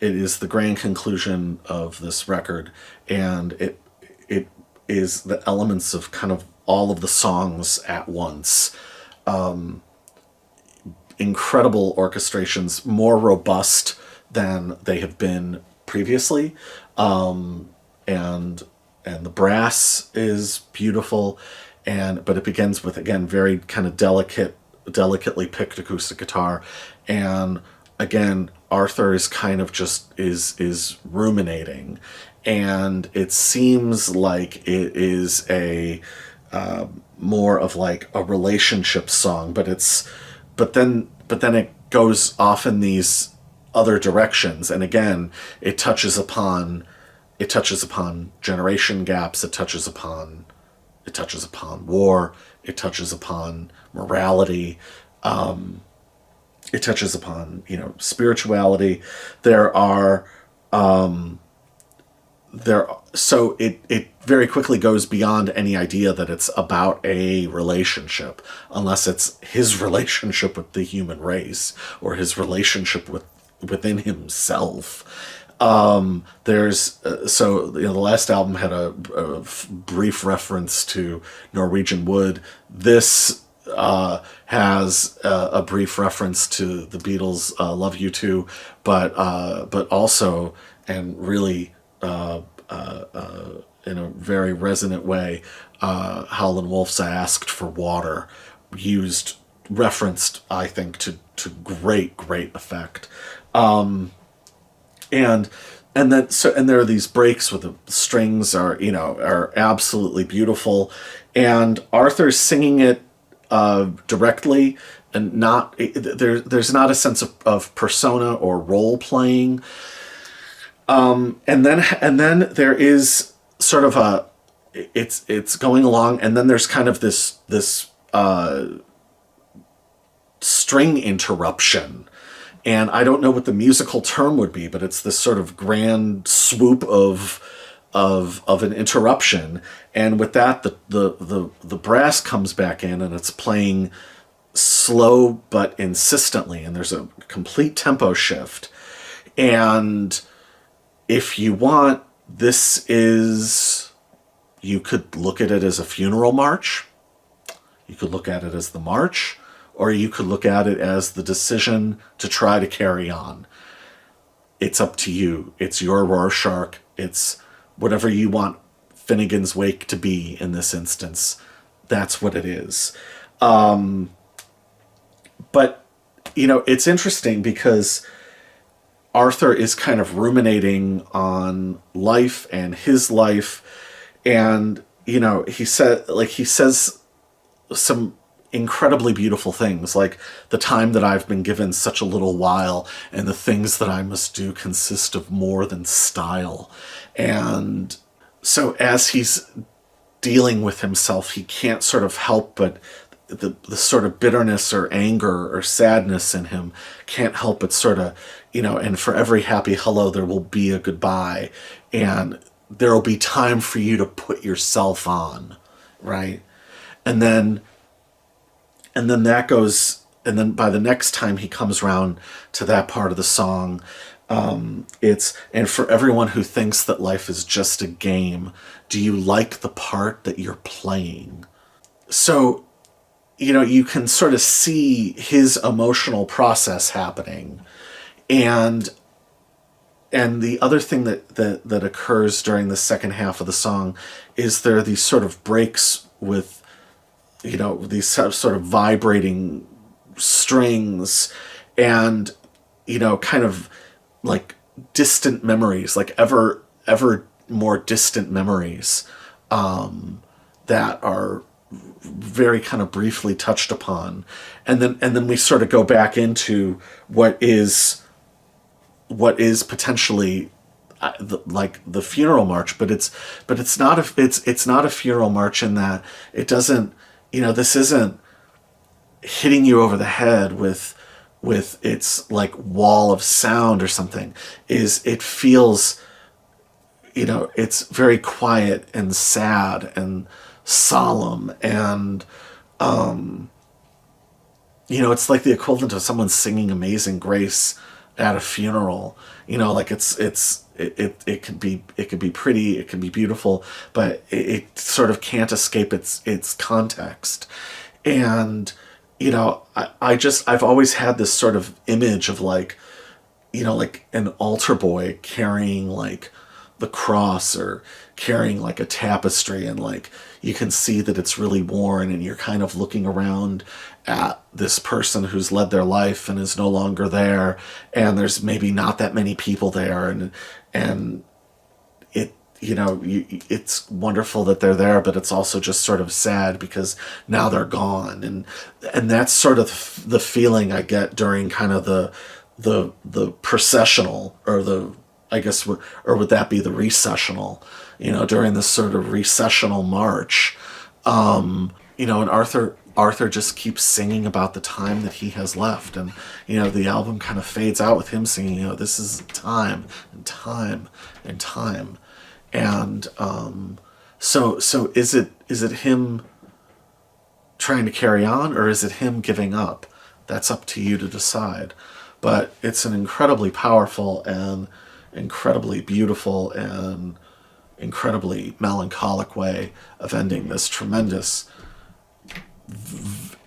It is the grand conclusion of this record, and it is the elements of kind of all of the songs at once. Incredible orchestrations, more robust than they have been previously, and and the brass is beautiful, and but it begins with, again, very kind of delicately picked acoustic guitar, and again Arthur is kind of just is ruminating, and it seems like it is a more of like a relationship song, but then it goes off in these other directions, and again it touches upon generation gaps, it touches upon war, it touches upon morality, it touches upon, spirituality. There are there so it very quickly goes beyond any idea that it's about a relationship, unless it's his relationship with the human race or his relationship within himself. There's so the last album had a brief reference to Norwegian Wood. This has a brief reference to the Beatles' "Love You Too," but also, and really in a very resonant way, Howlin' Wolf's "I Asked for Water," referenced, I think, to great effect. And and there are these breaks where the strings are absolutely beautiful, and Arthur's singing it directly, and not there's not a sense of persona or role playing. And then there is sort of it's going along, and then there's kind of this string interruption. And I don't know what the musical term would be, but it's this sort of grand swoop of an interruption. And with that, the brass comes back in, and it's playing slow but insistently, and there's a complete tempo shift. And if you want, you could look at it as a funeral march, you could look at it as the march, or you could look at it as the decision to try to carry on. It's up to you. It's your Rorschach. It's whatever you want Finnegan's Wake to be in this instance. That's what it is. But, it's interesting because Arthur is kind of ruminating on life and his life. And, he says some incredibly beautiful things, like, the time that I've been given such a little while, and the things that I must do consist of more than style. And so as he's dealing with himself, he can't sort of help but the sort of bitterness or anger or sadness in him can't help but sort of, and for every happy hello there will be a goodbye, and there will be time for you to put yourself on, right? And then that goes, and then by the next time he comes around to that part of the song, and for everyone who thinks that life is just a game, do you like the part that you're playing? So, you can sort of see his emotional process happening. And the other thing that occurs during the second half of the song is there are these sort of breaks with, these sort of vibrating strings, and, kind of like distant memories, like ever more distant memories, that are very kind of briefly touched upon. And then we sort of go back into what is potentially like the funeral march, but it's not a funeral march in that it doesn't, this isn't hitting you over the head with its like wall of sound or something. It feels, it's very quiet and sad and solemn, and it's like the equivalent of someone singing Amazing Grace at a funeral. Like it could be pretty, it can be beautiful, but it sort of can't escape its context. And I've always had this sort of image of like, like an altar boy carrying like the cross, or carrying like a tapestry, and like you can see that it's really worn, and you're kind of looking around at this person who's led their life and is no longer there, and there's maybe not that many people there, and it it's wonderful that they're there, but it's also just sort of sad because now they're gone, and that's sort of the feeling I get during kind of the processional, or the, I guess, or would that be the recessional, during this sort of recessional march. And Arthur just keeps singing about the time that he has left, and the album kind of fades out with him singing, this is time and time and time. And so is it him trying to carry on, or is it him giving up? That's up to you to decide. But it's an incredibly powerful and incredibly beautiful and incredibly melancholic way of ending this tremendous,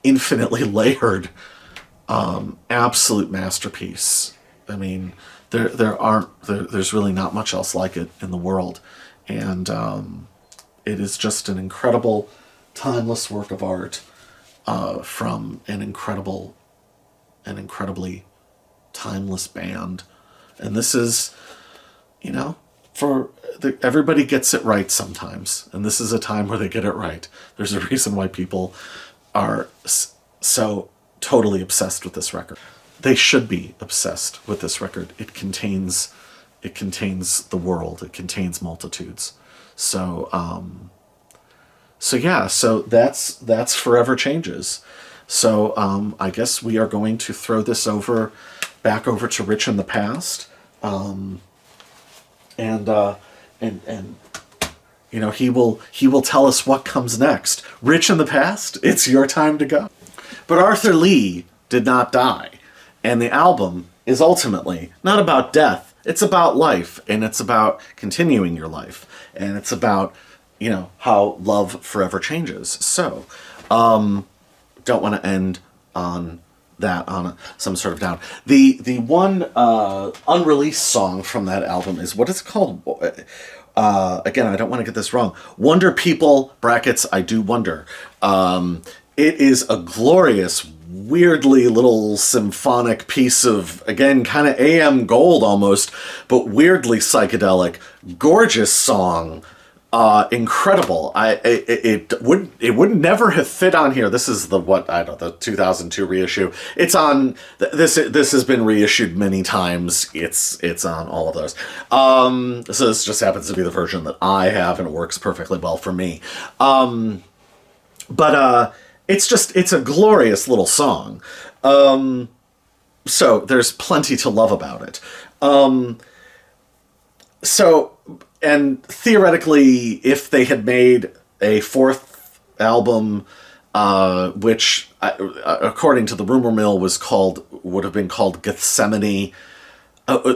infinitely layered, absolute masterpiece. I mean, there's really not much else like it in the world, and it is just an incredible, timeless work of art, from an incredibly timeless band. And this is, everybody gets it right sometimes, and this is a time where they get it right. There's a reason why people are so totally obsessed with this record. They should be obsessed with this record. It contains the world. It contains multitudes. So that's Forever Changes. So I guess we are going to throw this back over to Rich in the past, and he will tell us what comes next. Rich in the past, it's your time to go. But Arthur Lee did not die, and the album is ultimately not about death. It's about life, and it's about continuing your life, and it's about how love forever changes. So don't want to end on that on some sort of down. The one unreleased song from that album is, what is it called? Again, I don't want to get this wrong. Wonder People (brackets I do wonder). It is a glorious, weirdly little symphonic piece of, again, kind of AM gold almost, but weirdly psychedelic, gorgeous song. Incredible. It would never have fit on here. This is the 2002 reissue. It's on this has been reissued many times. It's on all of those. So this just happens to be the version that I have, and it works perfectly well for me. But it's a glorious little song. So there's plenty to love about it. And theoretically, if they had made a fourth album, which, according to the rumor mill, would have been called Gethsemane.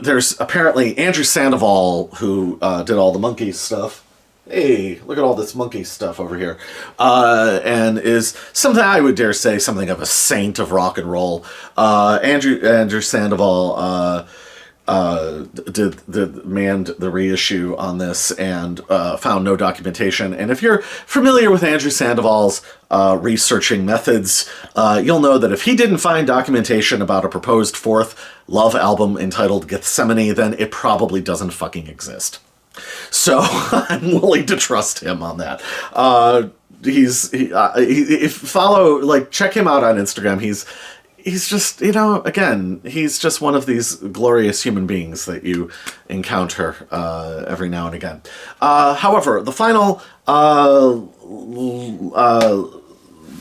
There's apparently Andrew Sandoval, who did all the Monkees stuff. Hey, look at all this Monkey stuff over here. And is something, I would dare say, something of a saint of rock and roll. Andrew Sandoval manned the reissue on this, and found no documentation. And if you're familiar with Andrew Sandoval's researching methods, you'll know that if he didn't find documentation about a proposed fourth Love album entitled Gethsemane, then it probably doesn't fucking exist. So I'm willing to trust him on that. Check him out on Instagram. He's just, again, he's just one of these glorious human beings that you encounter every now and again. However, the final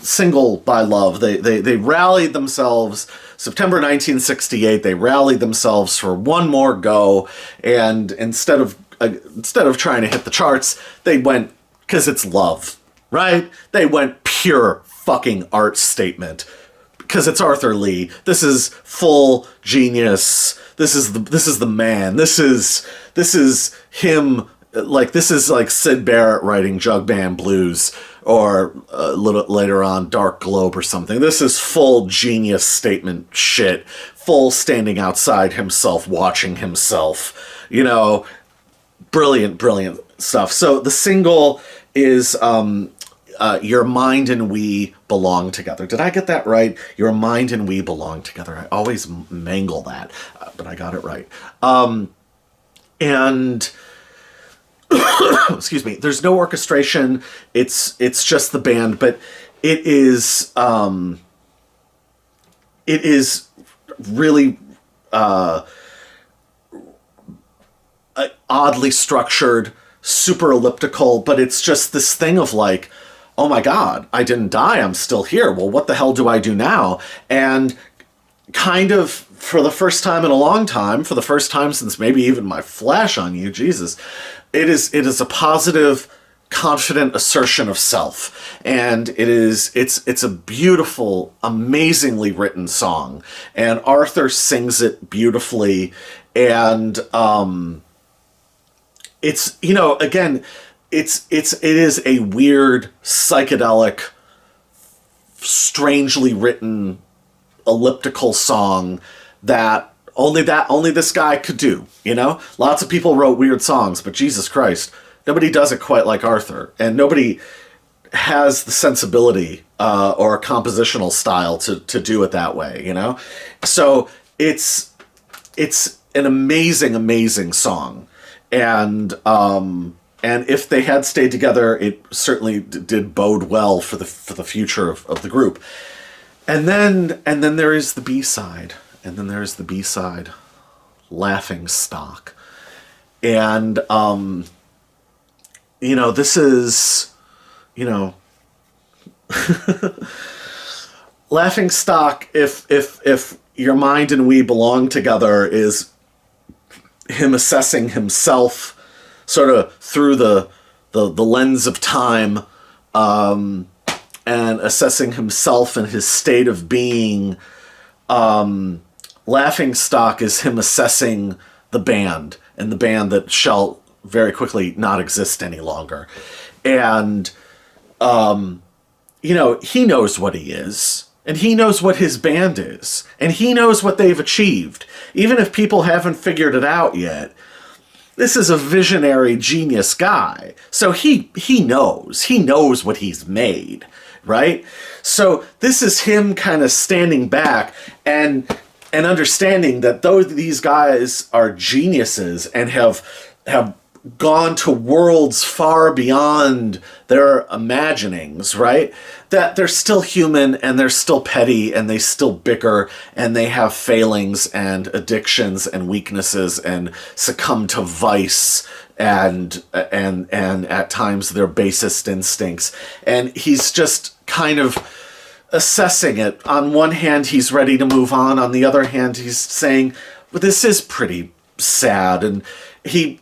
single by Love, they rallied themselves. September 1968, they rallied themselves for one more go, and instead of trying to hit the charts, they went, because it's love, right? They went pure fucking art statement. because it's Arthur Lee. This is full genius. This is the man. This is him. Like, this is like Syd Barrett writing Jug Band Blues, or a little later on Dark Globe or something. This is full genius statement shit. Full standing outside himself, watching himself. You know, brilliant stuff. So the single is Your Mind and We Belong Together. Did I get that right? Your Mind and We Belong Together. I always mangle that, but I got it right. And excuse me, there's no orchestration. It's just the band, but it is really oddly structured, super elliptical, but it's just this thing of like, oh my God, I didn't die, I'm still here. Well, what the hell do I do now? And kind of, for the first time in a long time, for the first time since maybe even my Flash on You, Jesus, it is a positive, confident assertion of self. And it's a beautiful, amazingly written song. And Arthur sings it beautifully. And it's, you know, again, it is a weird, psychedelic, strangely written, elliptical song that only this guy could do, you know? Lots of people wrote weird songs, but Jesus Christ, nobody does it quite like Arthur, and nobody has the sensibility or compositional style to do it that way, you know? So it's an amazing song, and if they had stayed together, it certainly did bode well for the future of the group. And then there is the B-side. And then there's the B-side, Laughing Stock. And, you know, this is, you know, Laughing Stock, if Your Mind and We Belong Together, is him assessing himself sort of through the lens of time, and assessing himself and his state of being. Laughing Stock is him assessing the band, and the band that shall very quickly not exist any longer. And, you know, he knows what he is, and he knows what his band is, and he knows what they've achieved. Even if people haven't figured it out yet, this is a visionary genius guy. So he knows what he's made, right? So this is him kind of standing back and understanding that these guys are geniuses and have gone to worlds far beyond their imaginings, right? That they're still human, and they're still petty, and they still bicker, and they have failings and addictions and weaknesses, and succumb to vice and at times their basest instincts. And he's just kind of assessing it. On one hand, he's ready to move on. On the other hand, he's saying, well, this is pretty sad. And he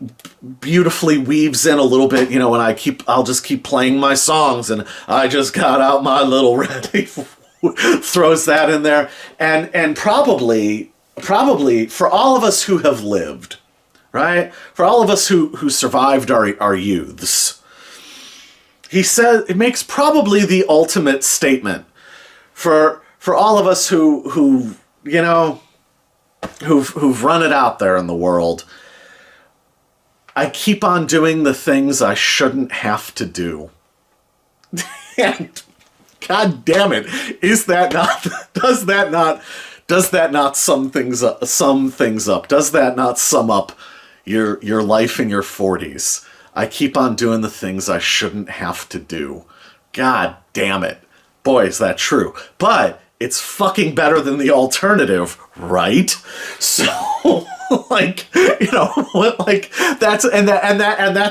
beautifully weaves in a little bit, you know, and I'll just keep playing my songs, and I just got out my little ready, throws that in there. And probably for all of us who have lived, right? For all of us who survived our youths, he said, it makes probably the ultimate statement for all of us who you know, who've run it out there in the world. I keep on doing the things I shouldn't have to do. And God damn it, does that not sum things up? Does that not sum up your life in your 40s? I keep on doing the things I shouldn't have to do. God damn it. Boy, is that true. But it's fucking better than the alternative, right? So, like, you know, like, that's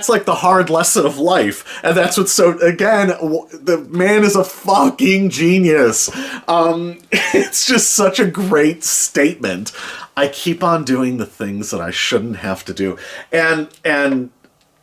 like the hard lesson of life. And that's what's so, again, the man is a fucking genius. It's just such a great statement. I keep on doing the things that I shouldn't have to do. And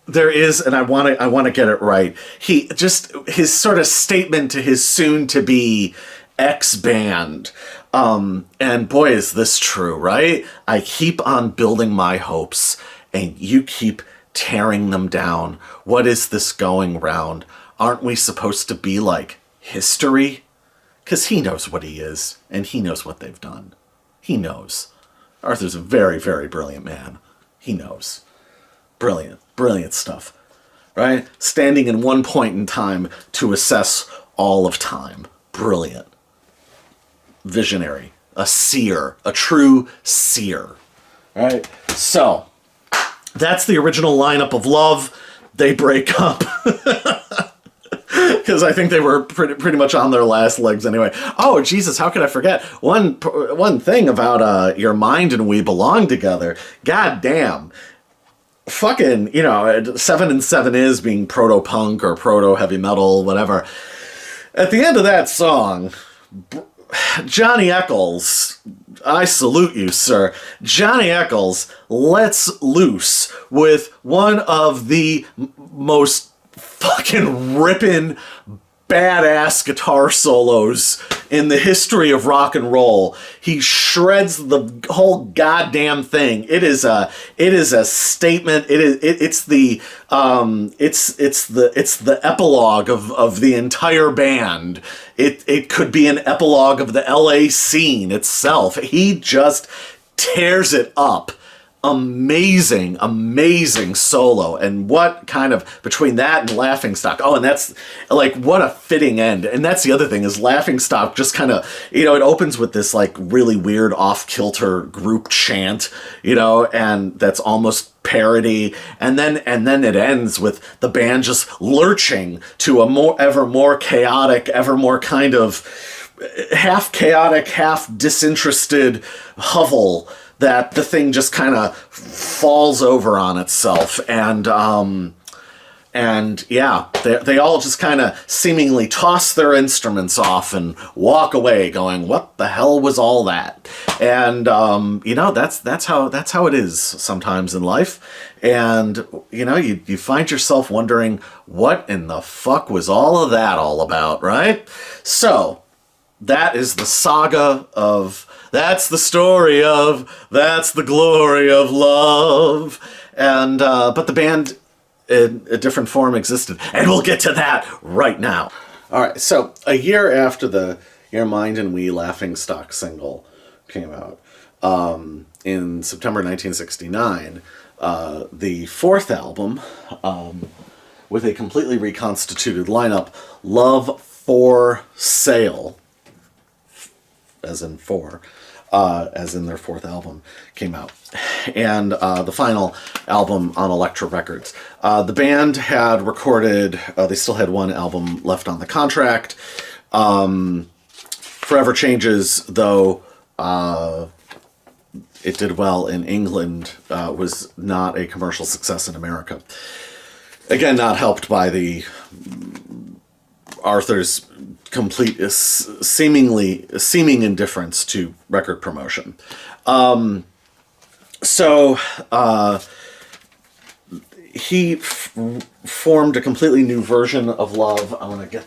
there is, and I want to get it right. His sort of statement to his soon to be X band. And boy, is this true, right? I keep on building my hopes, and you keep tearing them down. What is this going round? Aren't we supposed to be like history? Because he knows what he is, and he knows what they've done. He knows. Arthur's a very, very brilliant man. He knows. Brilliant, brilliant stuff, right? Standing in one point in time to assess all of time. Brilliant. Visionary. A seer. A true seer. Right? So, that's the original lineup of Love. They break up. Because I think they were pretty much on their last legs anyway. Oh, Jesus, how could I forget? One thing about Your Mind and We Belong Together. God damn. Fucking, 7 and 7 is being proto-punk or proto-heavy metal, whatever. At the end of that song, Johnny Echols, I salute you, sir. Johnny Echols lets loose with one of the most fucking ripping, badass guitar solos in the history of rock and roll. He shreds the whole goddamn thing. It is a statement. It's the epilogue of the entire band. It could be an epilogue of the LA scene itself. He just tears it up. Amazing solo. And what kind of, between that and Laughingstock, and that's like, what a fitting end. And that's the other thing, is Laughingstock just kind of, it opens with this like really weird off-kilter group chant, and that's almost parody, and then it ends with the band just lurching to a ever more chaotic, ever more kind of half chaotic, half disinterested hovel that the thing just kind of falls over on itself. And yeah, they all just kind of seemingly toss their instruments off and walk away going, what the hell was all that? And, that's how it is sometimes in life. And, you find yourself wondering, what in the fuck was all of that all about, right? So that is the saga of, that's the story of, that's the glory of Love. And, but the band in a different form existed. And we'll get to that right now. All right, so a year after the Your Mind and We Laughingstock single came out, in September 1969, the fourth album, with a completely reconstituted lineup, Love for Sale, as in four, as in their fourth album, came out. And the final album on Elektra Records. The band had recorded, they still had one album left on the contract. Forever Changes, though it did well in England, was not a commercial success in America. Again, not helped by the Arthur's complete seeming indifference to record promotion. So he formed a completely new version of Love. I want to get,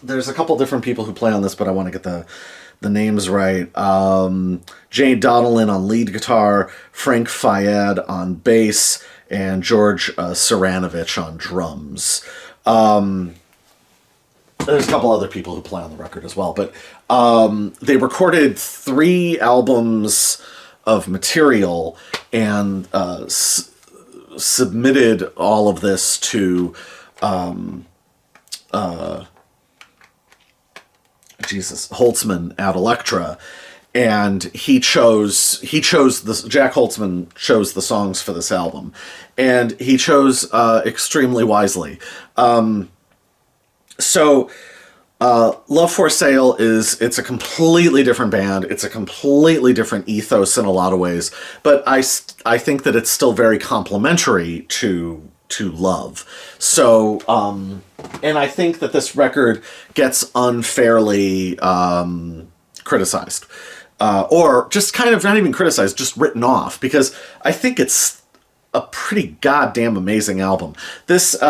there's a couple different people who play on this, but I want to get the names right. Jane Donnellan on lead guitar, Frank Fayed on bass, and George Saranovich on drums. There's a couple other people who play on the record as well, but they recorded 3 albums of material and submitted all of this to Holtzman at Elektra, and Jack Holtzman chose the songs for this album, and he chose extremely wisely. So, Love for Sale it's a completely different band. It's a completely different ethos in a lot of ways, but I think that it's still very complementary to Love. So, and I think that this record gets unfairly criticized, or just kind of not even criticized, just written off, because I think it's a pretty goddamn amazing album. This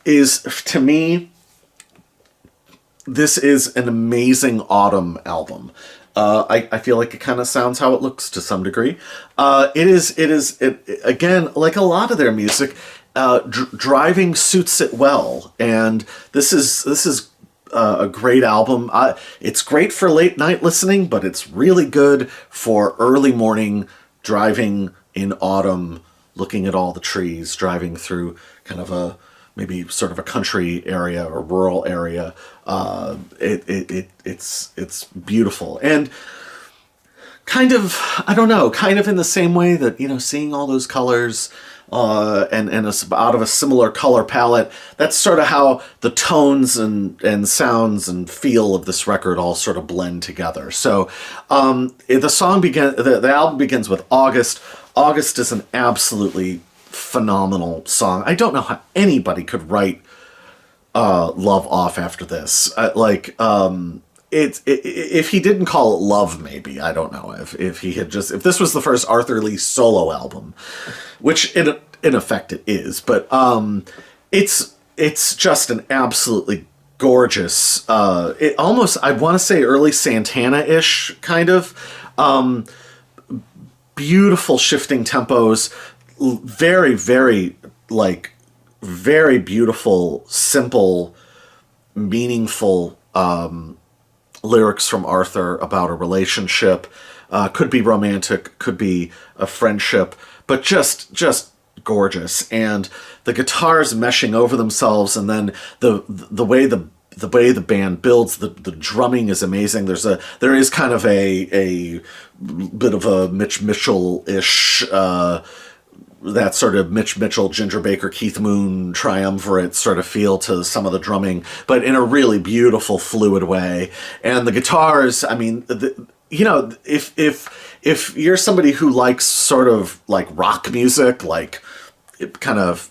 is, to me, this is an amazing autumn album. I feel like it kind of sounds how it looks to some degree. It again, like a lot of their music, driving suits it well, and this is a great album. It's great for late night listening, but it's really good for early morning driving in autumn, looking at all the trees, driving through kind of a maybe sort of a country area or rural area. It's beautiful, and kind of, I don't know, kind of in the same way that, seeing all those colors out of a similar color palette, that's sort of how the tones and sounds and feel of this record all sort of blend together. So the album begins with August. August is an absolutely phenomenal song. I don't know how anybody could write Love off after this. If he didn't call it Love, maybe, I don't know, if this was the first Arthur Lee solo album, which in effect it is, but it's just an absolutely gorgeous, it almost, I want to say early Santana-ish kind of, beautiful shifting tempos, very, very, very beautiful, simple, meaningful lyrics from Arthur about a relationship. Could be romantic, could be a friendship, but just gorgeous. And the guitars meshing over themselves, and then the way the band builds, the drumming is amazing. There is kind of a bit of a Mitch Mitchell-ish, that sort of Mitch Mitchell, Ginger Baker, Keith Moon triumvirate sort of feel to some of the drumming, but in a really beautiful, fluid way. And the guitars, I mean, if you're somebody who likes sort of like rock music, like kind of,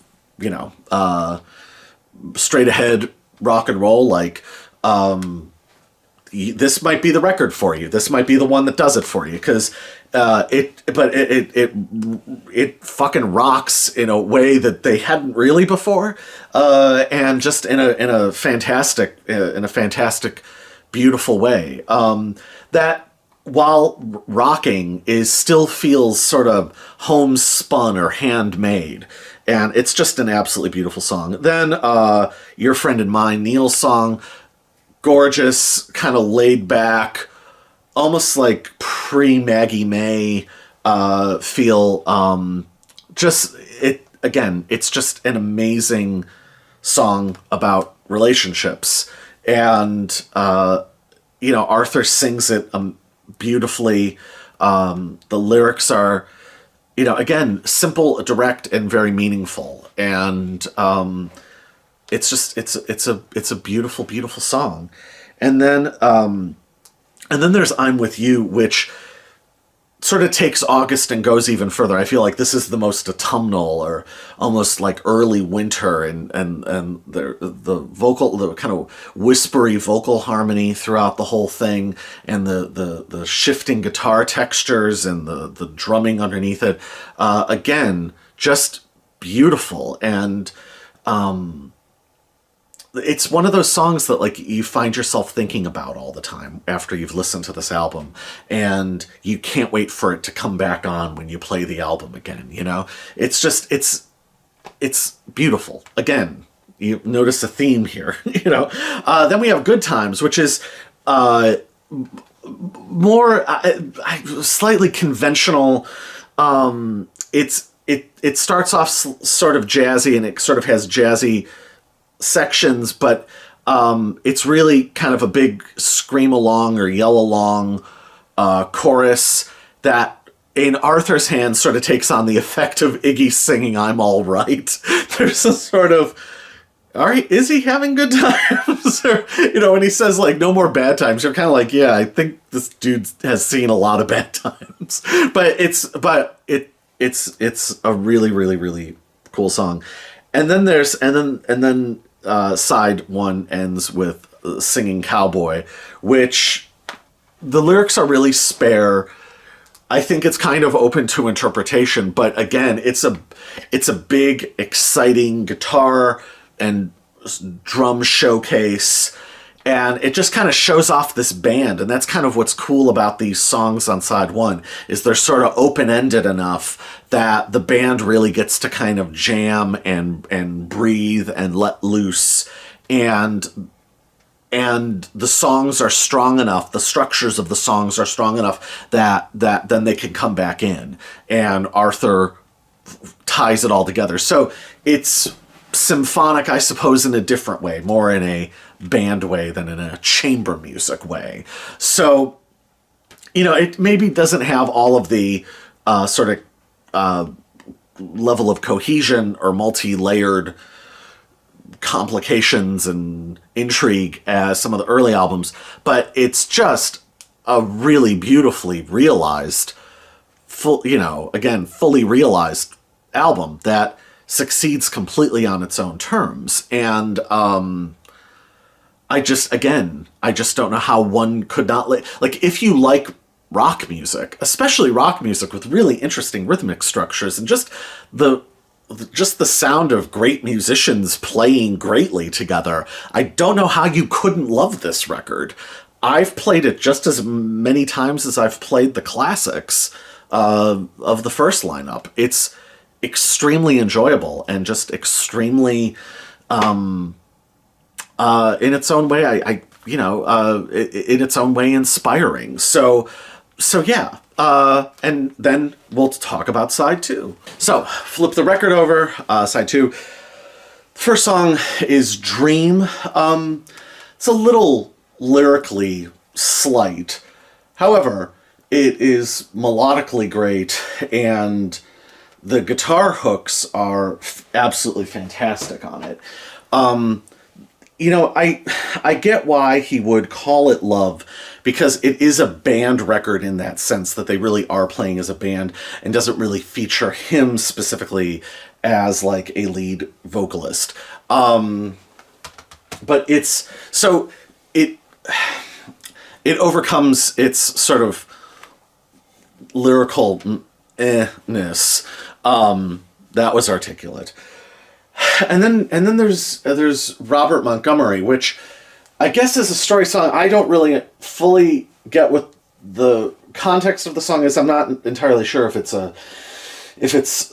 straight ahead rock and roll, this might be the record for you. This might be the one that does it for you, because it fucking rocks in a way that they hadn't really before, and just in a fantastic, beautiful way. That, while rocking, still feels sort of homespun or handmade, and it's just an absolutely beautiful song. Then Your Friend and Mine, Neil's song, gorgeous, kind of laid back, almost like pre-Maggie May feel. It's just an amazing song about relationships, and Arthur sings it beautifully. The lyrics are, again, simple, direct, and very meaningful, and it's a beautiful, beautiful song. And then there's I'm With You, which sort of takes August and goes even further. I feel like this is the most autumnal, or almost like early winter, and the vocal, the kind of whispery vocal harmony throughout the whole thing, and the shifting guitar textures and the drumming underneath it. Again, just beautiful. And it's one of those songs that you find yourself thinking about all the time after you've listened to this album, and you can't wait for it to come back on when you play the album again. It's just, it's beautiful. Again, you notice a theme here. Then we have Good Times, which is more slightly conventional. It starts off sort of jazzy, and it sort of has jazzy sections, but it's really kind of a big scream along or yell along chorus that in Arthur's hands sort of takes on the effect of Iggy singing I'm All Right. There's a sort of, all right, is he having good times? Or, when he says no more bad times, you're kind of like, yeah, I think this dude has seen a lot of bad times. But it's a really, really, really cool song. And then side one ends with Singing Cowboy, which the lyrics are really spare. I think it's kind of open to interpretation, but again, it's a big, exciting guitar and drum showcase, And it just kind of shows off this band, and that's kind of what's cool about these songs on side one, is they're sort of open-ended enough that the band really gets to kind of jam and breathe and let loose, and the songs are strong enough, the structures of the songs are strong enough that then they can come back in, and Arthur ties it all together. So it's symphonic, I suppose, in a different way, more in a band way than in a chamber music way. So, it maybe doesn't have all of the level of cohesion or multi-layered complications and intrigue as some of the early albums, but it's just a really beautifully realized, fully realized album that succeeds completely on its own terms. And I just don't know how one could not like if you like rock music, especially rock music with really interesting rhythmic structures and just the sound of great musicians playing greatly together. I don't know how you couldn't love this record. I've played it just as many times as I've played the classics of the first lineup. It's extremely enjoyable and just extremely in its own way, in its own way inspiring. So yeah. And then we'll talk about side two. So flip the record over, side two. First song is Dream. It's a little lyrically slight. However, it is melodically great, and the guitar hooks are absolutely fantastic on it. I get why he would call it Love, because it is a band record in that sense, that they really are playing as a band and doesn't really feature him specifically as like a lead vocalist. But it overcomes its sort of lyrical ness. That was articulate. And then there's Robert Montgomery, which I guess is a story song. I don't really fully get what the context of the song is. I'm not entirely sure if it's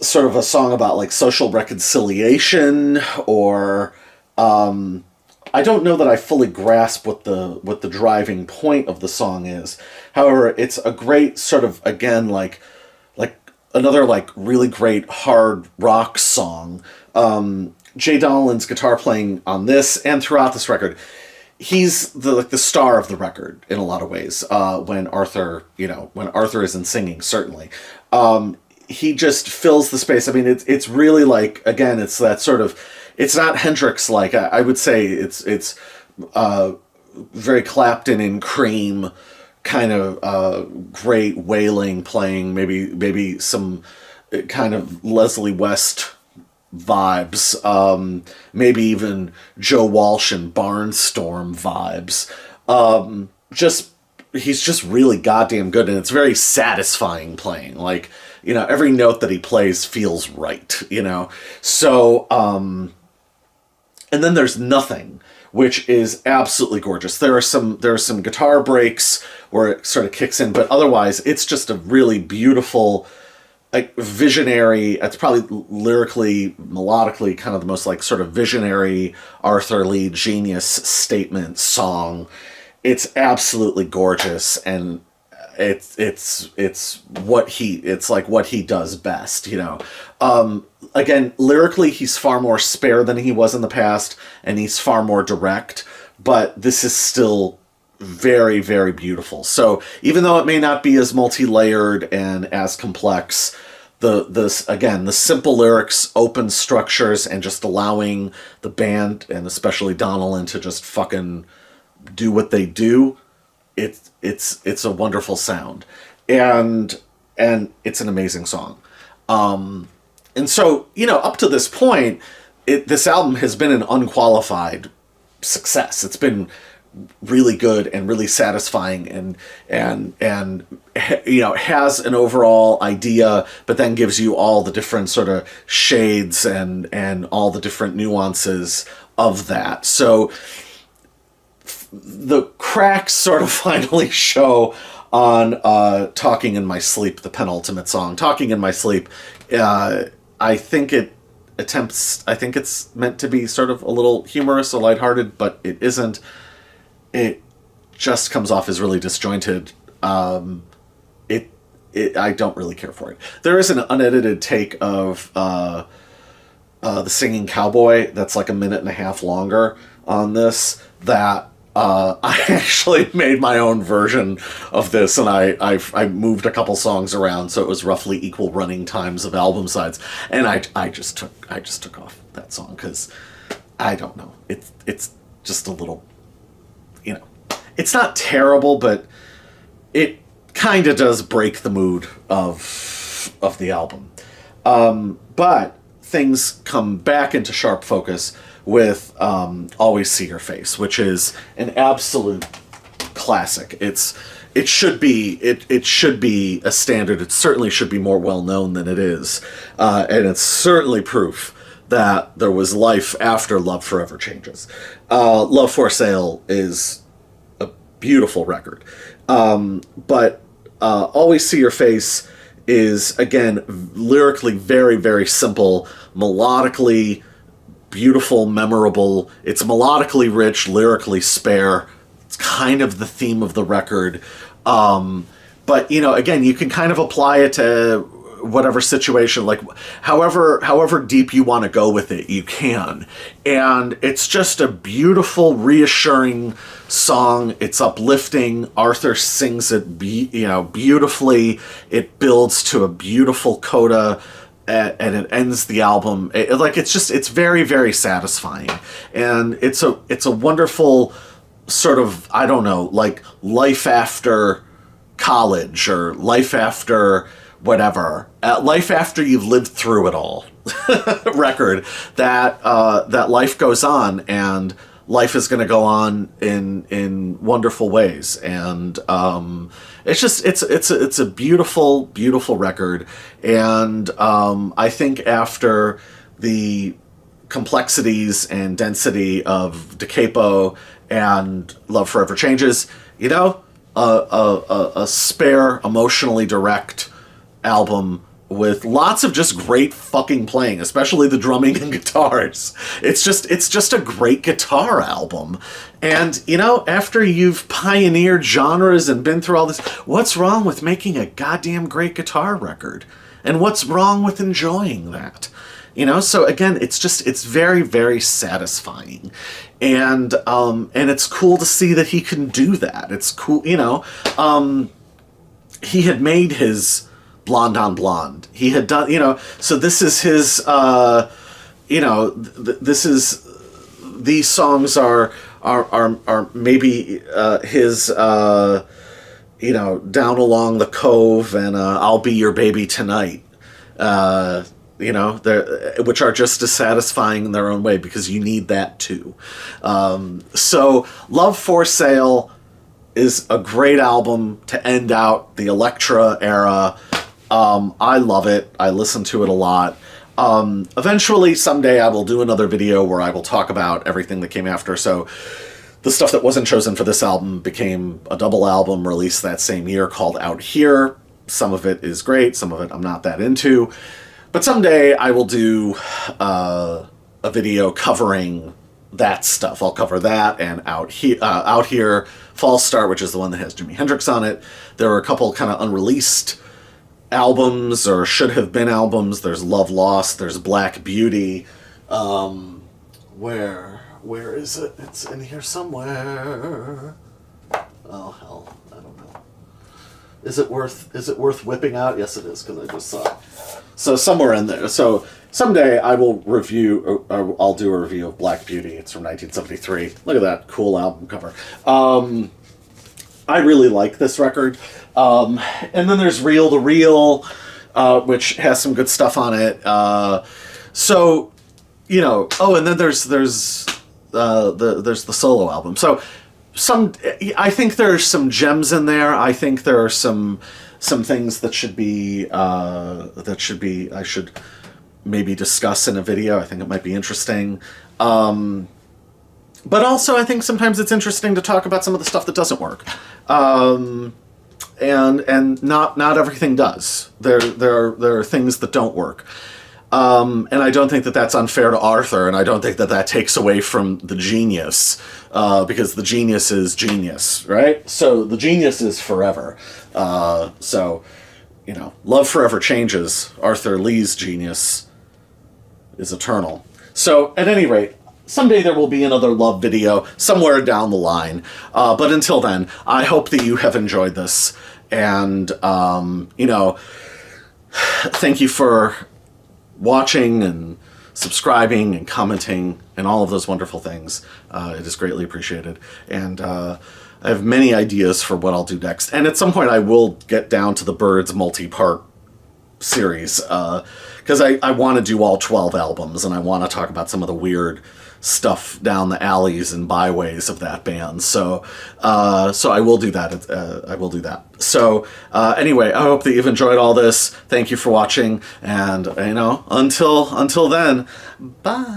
sort of a song about like social reconciliation, or I don't know that I fully grasp what the driving point of the song is. However, it's a great sort of, again, like another like really great hard rock song. Jay Donaldson's guitar playing on this and throughout this record, he's the star of the record in a lot of ways. When Arthur isn't singing, certainly, he just fills the space. I mean, it's really like, again, it's that sort of, it's not Hendrix like. I would say it's very Clapton and Cream kind of great wailing playing, maybe some kind of Leslie West vibes, maybe even Joe Walsh and Barnstorm vibes. He's just really goddamn good, and it's very satisfying playing. Like, every note that he plays feels right, So, and then there's Nothing, which is absolutely gorgeous. There are some guitar breaks where it sort of kicks in, but otherwise it's just a really beautiful, like, visionary. It's probably lyrically, melodically kind of the most like sort of visionary Arthur Lee genius statement song. It's absolutely gorgeous, and it's what he does best, Again, lyrically, he's far more spare than he was in the past, and he's far more direct, but this is still very, very beautiful. So even though it may not be as multi-layered and as complex, the simple lyrics, open structures, and just allowing the band, and especially Donaldson, to just fucking do what they do, it's a wonderful sound, and it's an amazing song. And so, up to this point, this album has been an unqualified success. It's been really good and really satisfying, and has an overall idea, but then gives you all the different sort of shades and all the different nuances of that. So the cracks sort of finally show on Talking in My Sleep, the penultimate song. Talking in My Sleep, I think I think it's meant to be sort of a little humorous or lighthearted, but it isn't. It just comes off as really disjointed. I don't really care for it. There is an unedited take of the Singing Cowboy that's like a minute and a half longer on this that I actually made my own version of this, and I moved a couple songs around so it was roughly equal running times of album sides, and I just took off that song because I don't know, it's just a little, you know, it's not terrible, but it kind of does break the mood of the album. But things come back into sharp focus with Always See Your Face, which is an absolute classic. It should be a standard. It certainly should be more well known than it is, and it's certainly proof that there was life after Love Forever Changes. Love for Sale is a beautiful record, but Always See Your Face is, again, lyrically very, very simple, melodically beautiful, memorable. It's melodically rich, lyrically spare. It's kind of the theme of the record. But, you know, again, you can kind of apply it to whatever situation, like however deep you want to go with it, you can. And it's just a beautiful, reassuring song. It's uplifting. Arthur sings it beautifully. It builds to a beautiful coda, and it ends the album. It's very, very satisfying. And it's a wonderful sort of, I don't know, like life after college or life after whatever, life after you've lived through it all record, that life goes on and life is going to go on in wonderful ways. And it's a beautiful, beautiful record. And I think after the complexities and density of Da Capo and Love Forever Changes, you know, a spare, emotionally direct album with lots of just great fucking playing, especially the drumming and guitars. It's just a great guitar album. And, you know, after you've pioneered genres and been through all this, what's wrong with making a goddamn great guitar record? And what's wrong with enjoying that? You know, so again, it's very, very satisfying. And it's cool to see that he can do that. It's cool, you know. He had made his Blonde on Blonde. He had done, you know, so this is his, you know, these songs are maybe his, you know, Down Along the Cove and I'll Be Your Baby Tonight, you know, which are just as satisfying in their own way because you need that too. So Love for Sale is a great album to end out the Elektra era. I love it. I listen to it a lot. Eventually, someday, I will do another video where I will talk about everything that came after. So the stuff that wasn't chosen for this album became a double album released that same year called Out Here. Some of it is great. Some of it I'm not that into. But someday I will do a video covering that stuff. I'll cover that and Out Here, False Start, which is the one that has Jimi Hendrix on it. There are a couple kind of unreleased albums or should have been albums. There's Love Lost, there's Black Beauty. Where is it? It's in here somewhere. Oh hell, I don't know. Is it worth whipping out? Yes it is, because I just saw it. So somewhere in there. So someday I will review, or I'll do a review of Black Beauty. It's from 1973. Look at that cool album cover. I really like this record. And then there's Reel to Reel, which has some good stuff on it. So, you know, oh, and then there's the solo album. So I think there's some gems in there. I think there are some things that should be I should maybe discuss in a video. I think it might be interesting. But also, I think sometimes it's interesting to talk about some of the stuff that doesn't work. And not everything does. There are things that don't work. And I don't think that that's unfair to Arthur, and I don't think that that takes away from the genius, because the genius is genius, right? So the genius is forever. So, you know, love forever changes. Arthur Lee's genius is eternal. So, at any rate, someday there will be another love video somewhere down the line. But until then, I hope that you have enjoyed this. And, you know, thank you for watching and subscribing and commenting and all of those wonderful things. It is greatly appreciated. And I have many ideas for what I'll do next. And at some point I will get down to the Birds multi-part series, because I want to do all 12 albums, and I want to talk about some of the weird stuff down the alleys and byways of that band. So I will do that. I will do that. So anyway, I hope that you've enjoyed all this. Thank you for watching, and you know, until then, bye.